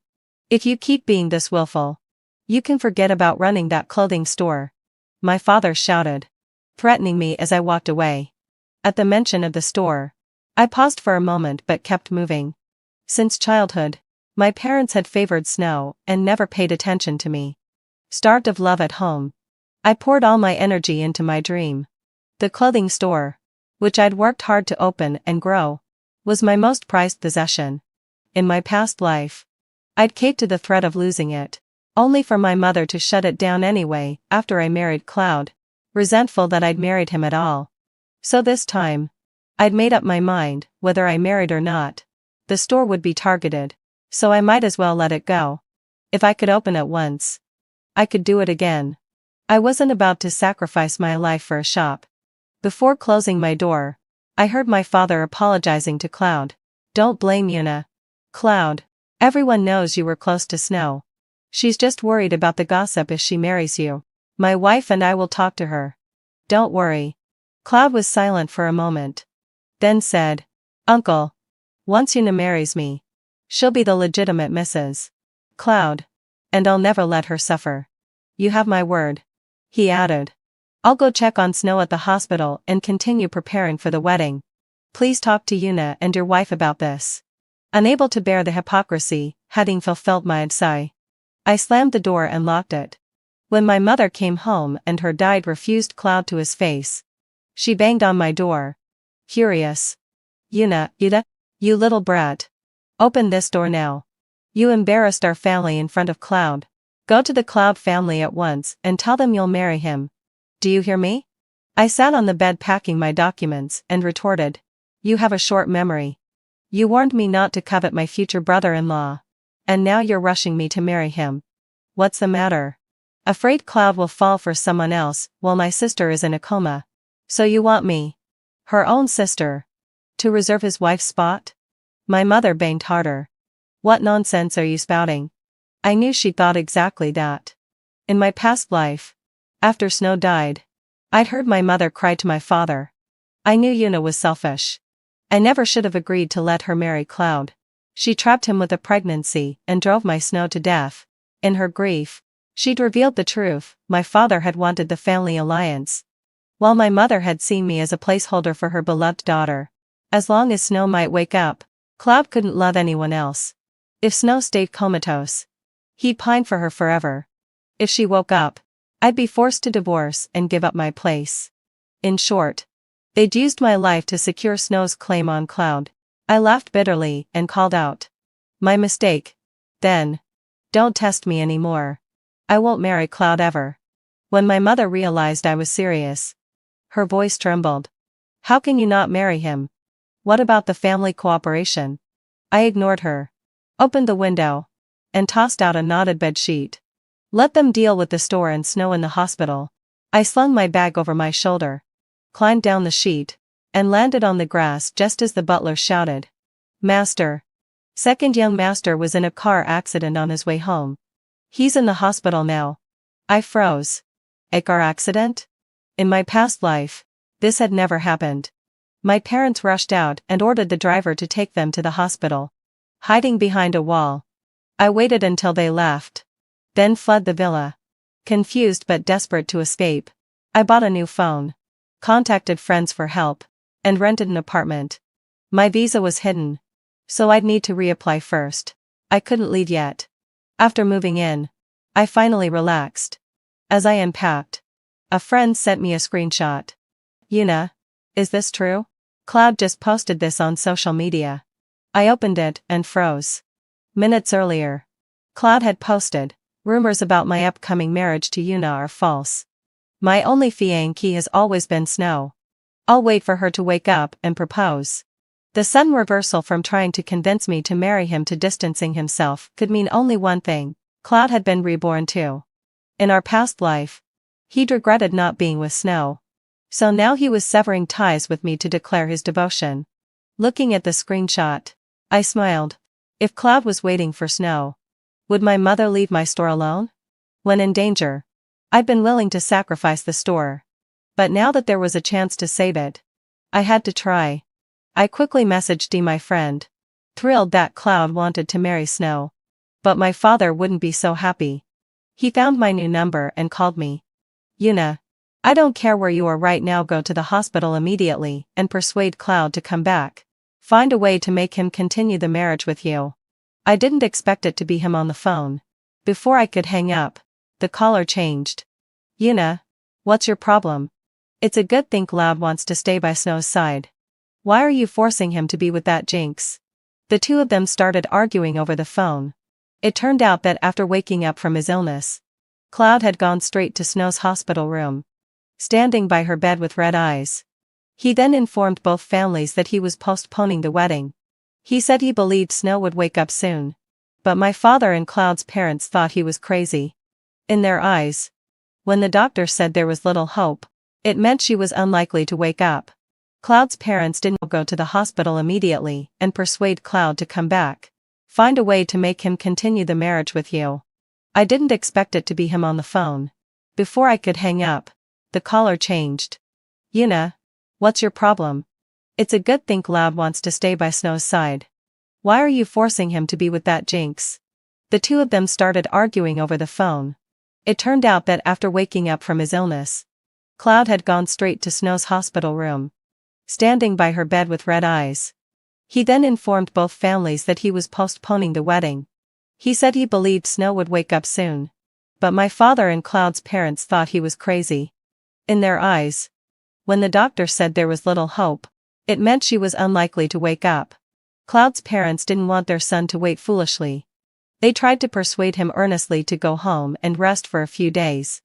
If you keep being this willful, you can forget about running that clothing store. My father shouted, threatening me as I walked away. At the mention of the store, I paused for a moment but kept moving. Since childhood, my parents had favored Snow and never paid attention to me. Starved of love at home, I poured all my energy into my dream. The clothing store, which I'd worked hard to open and grow, was my most prized possession. In my past life, I'd caved to the threat of losing it, only for my mother to shut it down anyway after I married Cloud, resentful that I'd married him at all. So this time, I'd made up my mind, whether I married or not, the store would be targeted, so I might as well let it go. If I could open it once, I could do it again. I wasn't about to sacrifice my life for a shop. Before closing my door, I heard my father apologizing to Cloud. Don't blame Yuna. Cloud, everyone knows you were close to Snow. She's just worried about the gossip if she marries you. My wife and I will talk to her. Don't worry. Cloud was silent for a moment. then said, "Uncle, once Yuna marries me, she'll be the legitimate Mrs. Cloud. And I'll never let her suffer. You have my word." He added, "I'll go check on Snow at the hospital and continue preparing for the wedding. Please talk to Yuna and your wife about this." Unable to bear the hypocrisy, having fulfilled my adsi, I slammed the door and locked it. When my mother came home and her dad refused Cloud to his face, she banged on my door. Furious. "Yuna, you little brat. Open this door now. You embarrassed our family in front of Cloud. Go to the Cloud family at once and tell them you'll marry him. Do you hear me?" I sat on the bed packing my documents and retorted, "You have a short memory. You warned me not to covet my future brother-in-law. And now you're rushing me to marry him. What's the matter? Afraid Cloud will fall for someone else while my sister is in a coma. So you want me, her own sister, to reserve his wife's spot?" My mother banged harder. "What nonsense are you spouting?" I knew she thought exactly that. In my past life, after Snow died, I'd heard my mother cry to my father. I knew Yuna was selfish. I never should have agreed to let her marry Cloud. She trapped him with a pregnancy and drove my Snow to death. In her grief, she'd revealed the truth. My father had wanted the family alliance, while my mother had seen me as a placeholder for her beloved daughter. As long as Snow might wake up, Cloud couldn't love anyone else. If Snow stayed comatose, he'd pine for her forever. If she woke up, I'd be forced to divorce and give up my place. In short, they'd used my life to secure Snow's claim on Cloud. I laughed bitterly and called out, "My mistake, then. Don't test me anymore. I won't marry Cloud ever." When my mother realized I was serious, her voice trembled. "How can you not marry him? What about the family cooperation?" I ignored her, opened the window, and tossed out a knotted bed sheet. "Let them deal with the store and Snow in the hospital." I slung my bag over my shoulder, climbed down the sheet, and landed on the grass just as the butler shouted, "Master." Second young master was in a car accident on his way home. He's in the hospital now. I froze. A car accident? In my past life, this had never happened. My parents rushed out and ordered the driver to take them to the hospital. Hiding behind a wall, I waited until they left, then fled the villa. Confused but desperate to escape, I bought a new phone, contacted friends for help, and rented an apartment. My visa was hidden, so I'd need to reapply first. I couldn't leave yet. After moving in, I finally relaxed. As I unpacked, a friend sent me a screenshot. "Yuna, is this true? Cloud just posted this on social media." I opened it and froze. Minutes earlier, Cloud had posted, "Rumors about my upcoming marriage to Yuna are false. My only fiancé has always been Snow. I'll wait for her to wake up and propose." The sudden reversal from trying to convince me to marry him to distancing himself could mean only one thing: Cloud had been reborn too. In our past life, he'd regretted not being with Snow. So now he was severing ties with me to declare his devotion. Looking at the screenshot, I smiled. If Cloud was waiting for Snow, would my mother leave my store alone? When in danger, I'd been willing to sacrifice the store. But now that there was a chance to save it, I had to try. I quickly messaged Dee, my friend, thrilled that Cloud wanted to marry Snow. But my father wouldn't be so happy. He found my new number and called me. "Yuna, I don't care where you are right now, go to the hospital immediately and persuade Cloud to come back. Find a way to make him continue the marriage with you." I didn't expect it to be him on the phone. Before I could hang up, the caller changed. "Yuna, what's your problem? It's a good thing Cloud wants to stay by Snow's side. Why are you forcing him to be with that jinx?" The two of them started arguing over the phone. It turned out that after waking up from his illness, Cloud had gone straight to Snow's hospital room, standing by her bed with red eyes. He then informed both families that he was postponing the wedding. He said he believed Snow would wake up soon. But my father and Cloud's parents thought he was crazy. In their eyes, when the doctor said there was little hope, it meant she was unlikely to wake up. Cloud's parents didn't go to the hospital immediately and persuade Cloud to come back. Find a way to make him continue the marriage with you. I didn't expect it to be him on the phone. Before I could hang up, the caller changed. "Yuna, what's your problem? It's a good thing Cloud wants to stay by Snow's side. Why are you forcing him to be with that jinx? The two of them started arguing over the phone. It turned out that after waking up from his illness, Cloud had gone straight to Snow's hospital room, standing by her bed with red eyes. He then informed both families that he was postponing the wedding. He said he believed Snow would wake up soon. But my father and Cloud's parents thought he was crazy. In their eyes, when the doctor said there was little hope, it meant she was unlikely to wake up. Cloud's parents didn't want their son to wait foolishly. They tried to persuade him earnestly to go home and rest for a few days,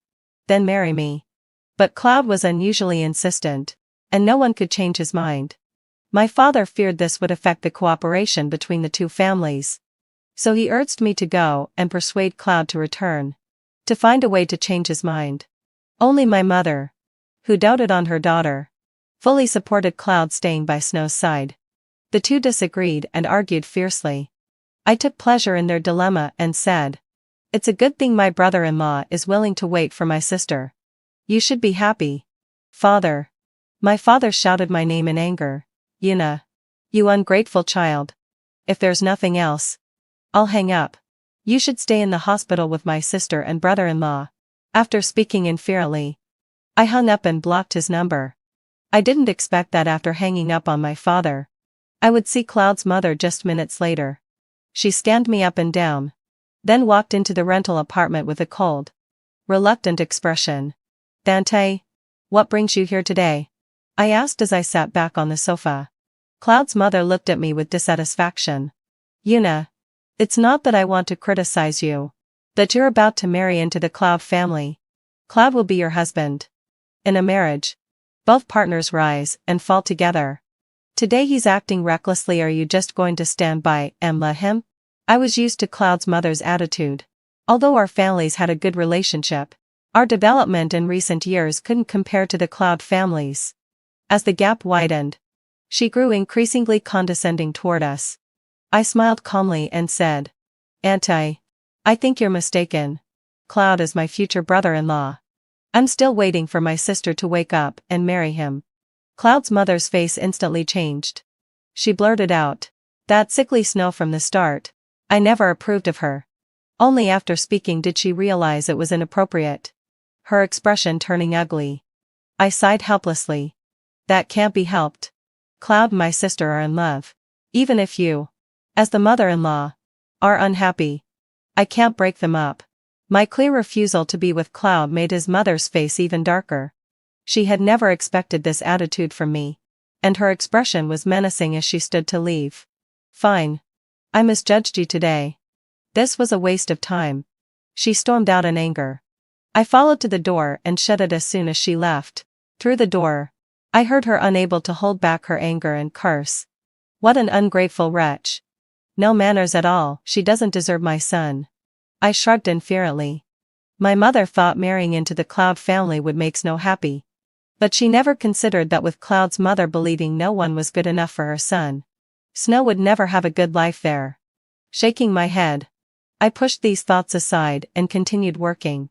then marry me. But Cloud was unusually insistent, and no one could change his mind. My father feared this would affect the cooperation between the two families. So he urged me to go and persuade Cloud to return, to find a way to change his mind. Only my mother, who doted on her daughter, fully supported Cloud staying by Snow's side. The two disagreed and argued fiercely. I took pleasure in their dilemma and said, "It's a good thing my brother-in-law is willing to wait for my sister. You should be happy, father." My father shouted my name in anger. "Yuna, you ungrateful child. If there's nothing else, I'll hang up. You should stay in the hospital with my sister and brother-in-law." After speaking infuriately, I hung up and blocked his number. I didn't expect that after hanging up on my father, I would see Cloud's mother just minutes later. She scanned me up and down, then walked into the rental apartment with a cold, reluctant expression. "Dante, what brings you here today?" I asked as I sat back on the sofa. Cloud's mother looked at me with dissatisfaction. "Yuna, it's not that I want to criticize you, that you're about to marry into the Cloud family. Cloud will be your husband. In a marriage, both partners rise and fall together. Today he's acting recklessly. Are you just going to stand by and let him?" I was used to Cloud's mother's attitude. Although our families had a good relationship, our development in recent years couldn't compare to the Cloud family's. As the gap widened, she grew increasingly condescending toward us. I smiled calmly and said, "Auntie, I think you're mistaken. Cloud is my future brother-in-law. I'm still waiting for my sister to wake up and marry him." Cloud's mother's face instantly changed. She blurted out, "That sickly Snow from the start. I never approved of her." Only after speaking did she realize it was inappropriate, her expression turning ugly. I sighed helplessly. "That can't be helped. Cloud and my sister are in love. Even if you, as the mother-in-law, are unhappy, I can't break them up." My clear refusal to be with Cloud made his mother's face even darker. She had never expected this attitude from me, and her expression was menacing as she stood to leave. "Fine. I misjudged you today. This was a waste of time." She stormed out in anger. I followed to the door and shut it as soon as she left. Through the door, I heard her unable to hold back her anger and curse. "What an ungrateful wretch. No manners at all. She doesn't deserve my son." I shrugged infuriately. My mother thought marrying into the Cloud family would make Snow happy. But she never considered that with Cloud's mother believing no one was good enough for her son, Snow would never have a good life there. Shaking my head, I pushed these thoughts aside and continued working,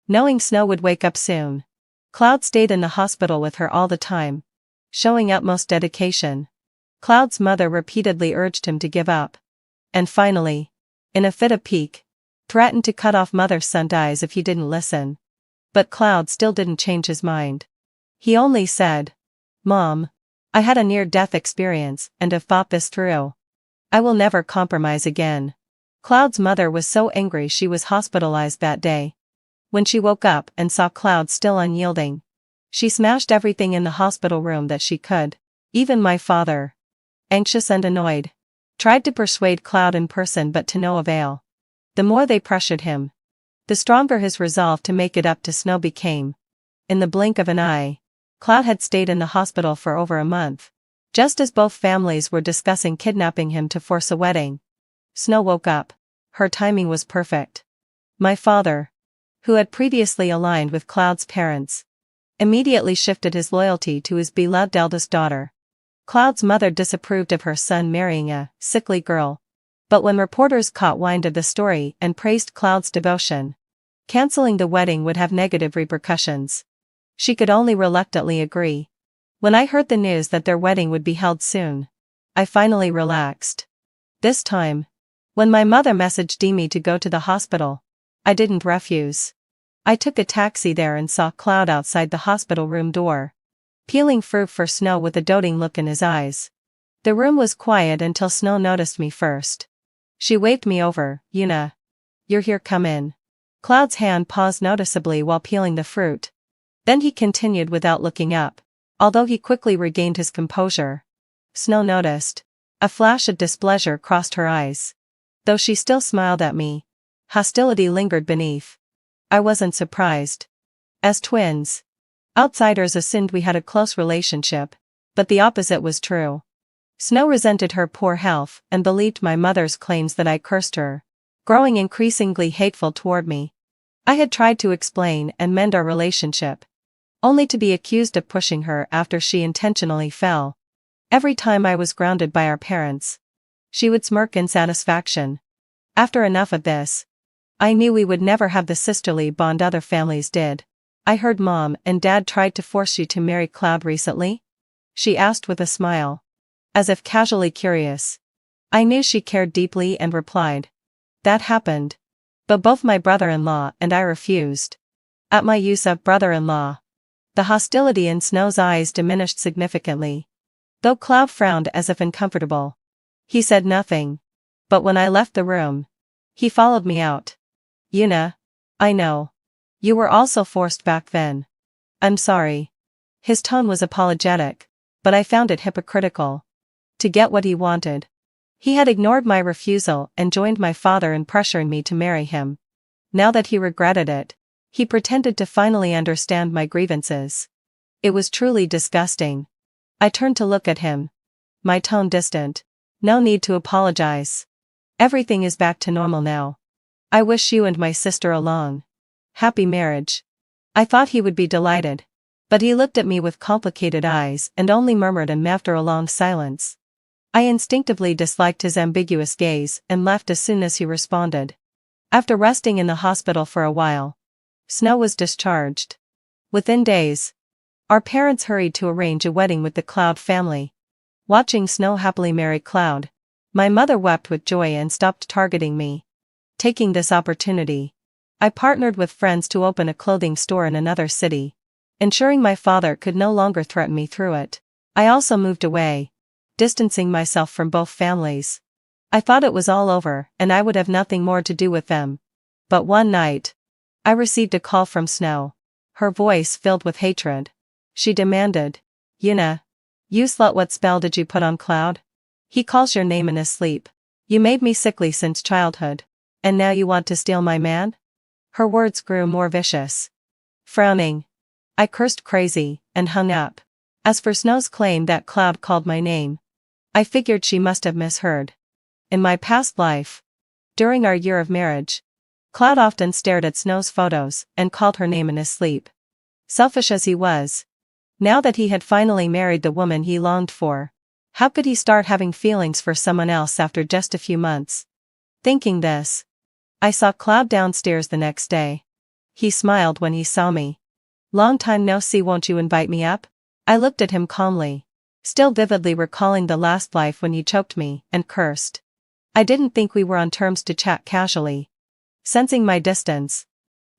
knowing Snow would wake up soon. Cloud stayed in the hospital with her all the time, showing utmost dedication. Cloud's mother repeatedly urged him to give up, and finally, in a fit of pique, threatened to cut off mother's son ties if he didn't listen. But Cloud still didn't change his mind. He only said, "Mom, I had a near-death experience and have thought this through. I will never compromise again." Cloud's mother was so angry she was hospitalized that day. When she woke up and saw Cloud still unyielding, she smashed everything in the hospital room that she could. Even my father, anxious and annoyed, tried to persuade Cloud in person but to no avail. The more they pressured him, the stronger his resolve to make it up to Snow became. In the blink of an eye, Cloud had stayed in the hospital for over a month. Just as both families were discussing kidnapping him to force a wedding, Snow woke up. Her timing was perfect. My father, who had previously aligned with Cloud's parents, immediately shifted his loyalty to his beloved eldest daughter. Cloud's mother disapproved of her son marrying a sickly girl. But when reporters caught wind of the story and praised Cloud's devotion, canceling the wedding would have negative repercussions. She could only reluctantly agree. When I heard the news that their wedding would be held soon, I finally relaxed. This time, when my mother messaged me to go to the hospital, I didn't refuse. I took a taxi there and saw Cloud outside the hospital room door, peeling fruit for Snow with a doting look in his eyes. The room was quiet until Snow noticed me first. She waved me over. Yuna, you're here, come in. Cloud's hand paused noticeably while peeling the fruit. Then he continued without looking up, although he quickly regained his composure. Snow noticed. A flash of displeasure crossed her eyes. Though she still smiled at me, hostility lingered beneath. I wasn't surprised. As twins, outsiders assumed we had a close relationship, but the opposite was true. Snow resented her poor health and believed my mother's claims that I cursed her, growing increasingly hateful toward me. I had tried to explain and mend our relationship, only to be accused of pushing her after she intentionally fell. Every time I was grounded by our parents, she would smirk in satisfaction. After enough of this, I knew we would never have the sisterly bond other families did. I heard Mom and Dad tried to force you to marry Cloud recently? She asked with a smile, as if casually curious. I knew she cared deeply and replied, that happened. But both my brother-in-law and I refused. At my use of brother-in-law, the hostility in Snow's eyes diminished significantly, though Cloud frowned as if uncomfortable. He said nothing, but when I left the room, he followed me out. Yuna, I know. You were also forced back then. I'm sorry. His tone was apologetic, but I found it hypocritical. To get what he wanted, he had ignored my refusal and joined my father in pressuring me to marry him. Now that he regretted it, he pretended to finally understand my grievances. It was truly disgusting. I turned to look at him, my tone distant. No need to apologize. Everything is back to normal now. I wish you and my sister a long, happy marriage. I thought he would be delighted, but he looked at me with complicated eyes and only murmured after a long silence. I instinctively disliked his ambiguous gaze and left as soon as he responded. After resting in the hospital for a while, Snow was discharged. Within days, our parents hurried to arrange a wedding with the Cloud family. Watching Snow happily marry Cloud, my mother wept with joy and stopped targeting me. Taking this opportunity, I partnered with friends to open a clothing store in another city, ensuring my father could no longer threaten me through it. I also moved away, distancing myself from both families. I thought it was all over and I would have nothing more to do with them. But one night, I received a call from Snow, her voice filled with hatred. She demanded, Yuna, you slut, what spell did you put on Cloud? He calls your name in his sleep. You made me sickly since childhood, and now you want to steal my man? Her words grew more vicious. Frowning, I cursed crazy and hung up. As for Snow's claim that Cloud called my name, I figured she must have misheard. In my past life, during our year of marriage, Cloud often stared at Snow's photos and called her name in his sleep. Selfish as he was, now that he had finally married the woman he longed for, how could he start having feelings for someone else after just a few months? Thinking this, I saw Cloud downstairs the next day. He smiled when he saw me. Long time no see, won't you invite me up? I looked at him calmly, still vividly recalling the last life when he choked me and cursed. I didn't think we were on terms to chat casually. Sensing my distance,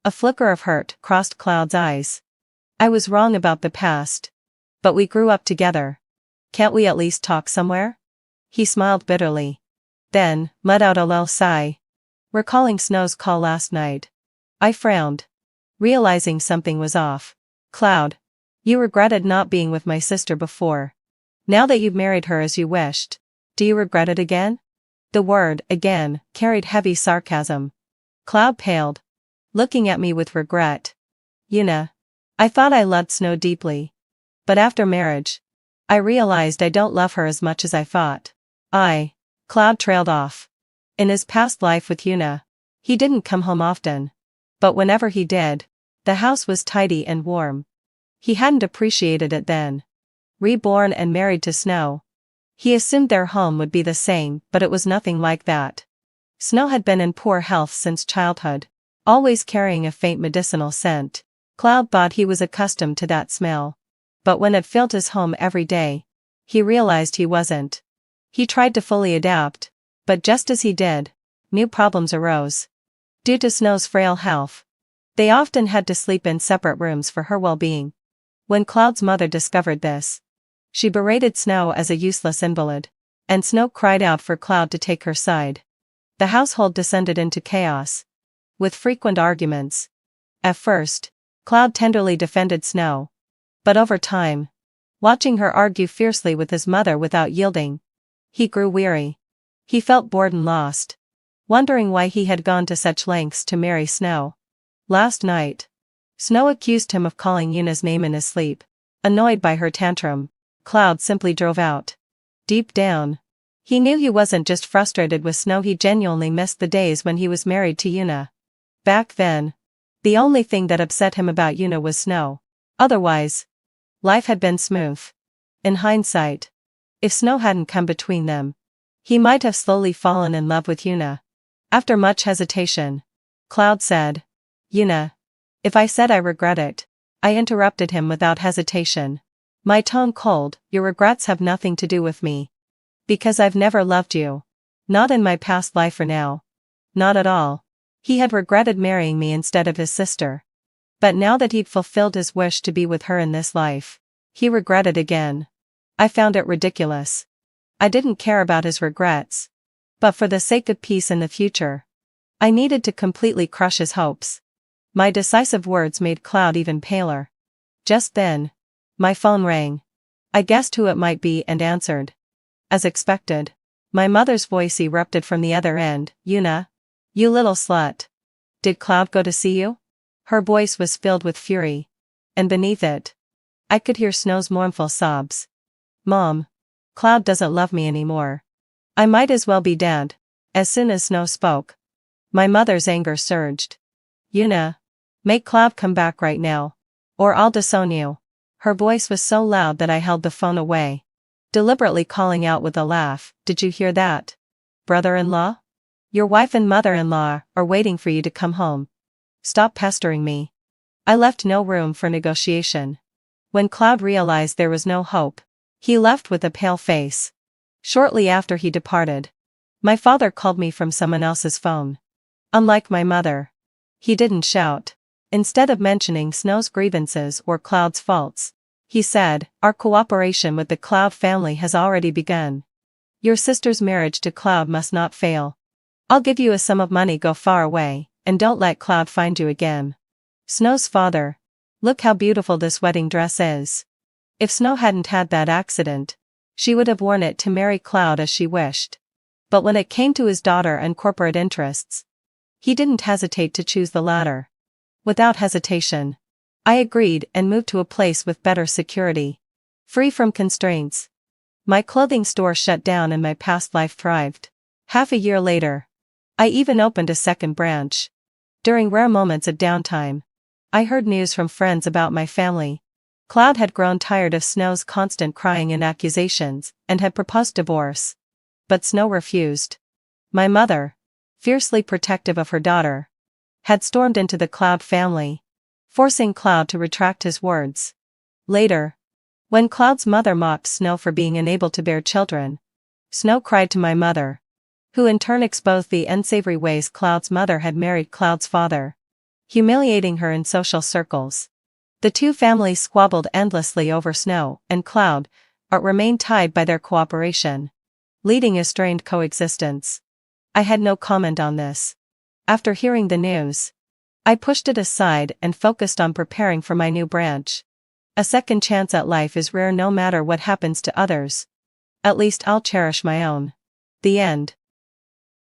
a flicker of hurt crossed Cloud's eyes. I was wrong about the past, but we grew up together. Can't we at least talk somewhere? He smiled bitterly, then let out a low sigh, recalling Snow's call last night. I frowned, realizing something was off. Cloud, you regretted not being with my sister before. Now that you've married her as you wished, do you regret it again? The word again carried heavy sarcasm. Cloud paled, looking at me with regret. Yuna, I thought I loved Snow deeply, but after marriage, I realized I don't love her as much as I thought. Cloud trailed off. In his past life with Yuna, he didn't come home often, but whenever he did, the house was tidy and warm. He hadn't appreciated it then. Reborn and married to Snow, he assumed their home would be the same, but it was nothing like that. Snow had been in poor health since childhood, always carrying a faint medicinal scent. Cloud thought he was accustomed to that smell. But when it filled his home every day, he realized he wasn't. He tried to fully adapt, but just as he did, new problems arose. Due to Snow's frail health, they often had to sleep in separate rooms for her well-being. When Cloud's mother discovered this, she berated Snow as a useless invalid, and Snow cried out for Cloud to take her side. The household descended into chaos, with frequent arguments. At first, Cloud tenderly defended Snow, but over time, watching her argue fiercely with his mother without yielding, he grew weary. He felt bored and lost, wondering why he had gone to such lengths to marry Snow. Last night, Snow accused him of calling Yuna's name in his sleep. Annoyed by her tantrum, Cloud simply drove out. Deep down, he knew he wasn't just frustrated with Snow, he genuinely missed the days when he was married to Yuna. Back then, the only thing that upset him about Yuna was Snow. Otherwise, life had been smooth. In hindsight, if Snow hadn't come between them, he might have slowly fallen in love with Yuna. After much hesitation, Cloud said, "Yuna, if I said I regret it," I interrupted him without hesitation. My tone cold, "Your regrets have nothing to do with me. Because I've never loved you. Not in my past life or now. Not at all." He had regretted marrying me instead of his sister. But now that he'd fulfilled his wish to be with her in this life, he regretted again. I found it ridiculous. I didn't care about his regrets. But for the sake of peace in the future, I needed to completely crush his hopes. My decisive words made Cloud even paler. Just then, my phone rang. I guessed who it might be and answered. As expected, my mother's voice erupted from the other end. "Yuna? You little slut. Did Cloud go to see you?" Her voice was filled with fury. And beneath it, I could hear Snow's mournful sobs. "Mom, Cloud doesn't love me anymore. I might as well be dead." As soon as Snow spoke, my mother's anger surged. "Yuna, make Cloud come back right now, or I'll disown you." Her voice was so loud that I held the phone away, deliberately calling out with a laugh, "Did you hear that? Brother-in-law? Your wife and mother-in-law are waiting for you to come home. Stop pestering me." I left no room for negotiation. When Cloud realized there was no hope, he left with a pale face. Shortly after he departed, my father called me from someone else's phone. Unlike my mother, he didn't shout. Instead of mentioning Snow's grievances or Cloud's faults, he said, "Our cooperation with the Cloud family has already begun. Your sister's marriage to Cloud must not fail. I'll give you a sum of money, go far away, and don't let Cloud find you again." Snow's father, "Look how beautiful this wedding dress is." If Snow hadn't had that accident, she would have worn it to marry Cloud as she wished. But when it came to his daughter and corporate interests, he didn't hesitate to choose the latter. Without hesitation, I agreed and moved to a place with better security. Free from constraints. My clothing store shut down and my past life thrived. Half a year later, I even opened a second branch. During rare moments of downtime, I heard news from friends about my family. Cloud had grown tired of Snow's constant crying and accusations, and had proposed divorce. But Snow refused. My mother, fiercely protective of her daughter, had stormed into the Cloud family, forcing Cloud to retract his words. Later, when Cloud's mother mocked Snow for being unable to bear children, Snow cried to my mother, who in turn exposed the unsavory ways Cloud's mother had married Cloud's father, humiliating her in social circles. The two families squabbled endlessly over Snow and Cloud, but remained tied by their cooperation, leading a strained coexistence. I had no comment on this. After hearing the news, I pushed it aside and focused on preparing for my new branch. A second chance at life is rare no matter what happens to others. At least I'll cherish my own. The end.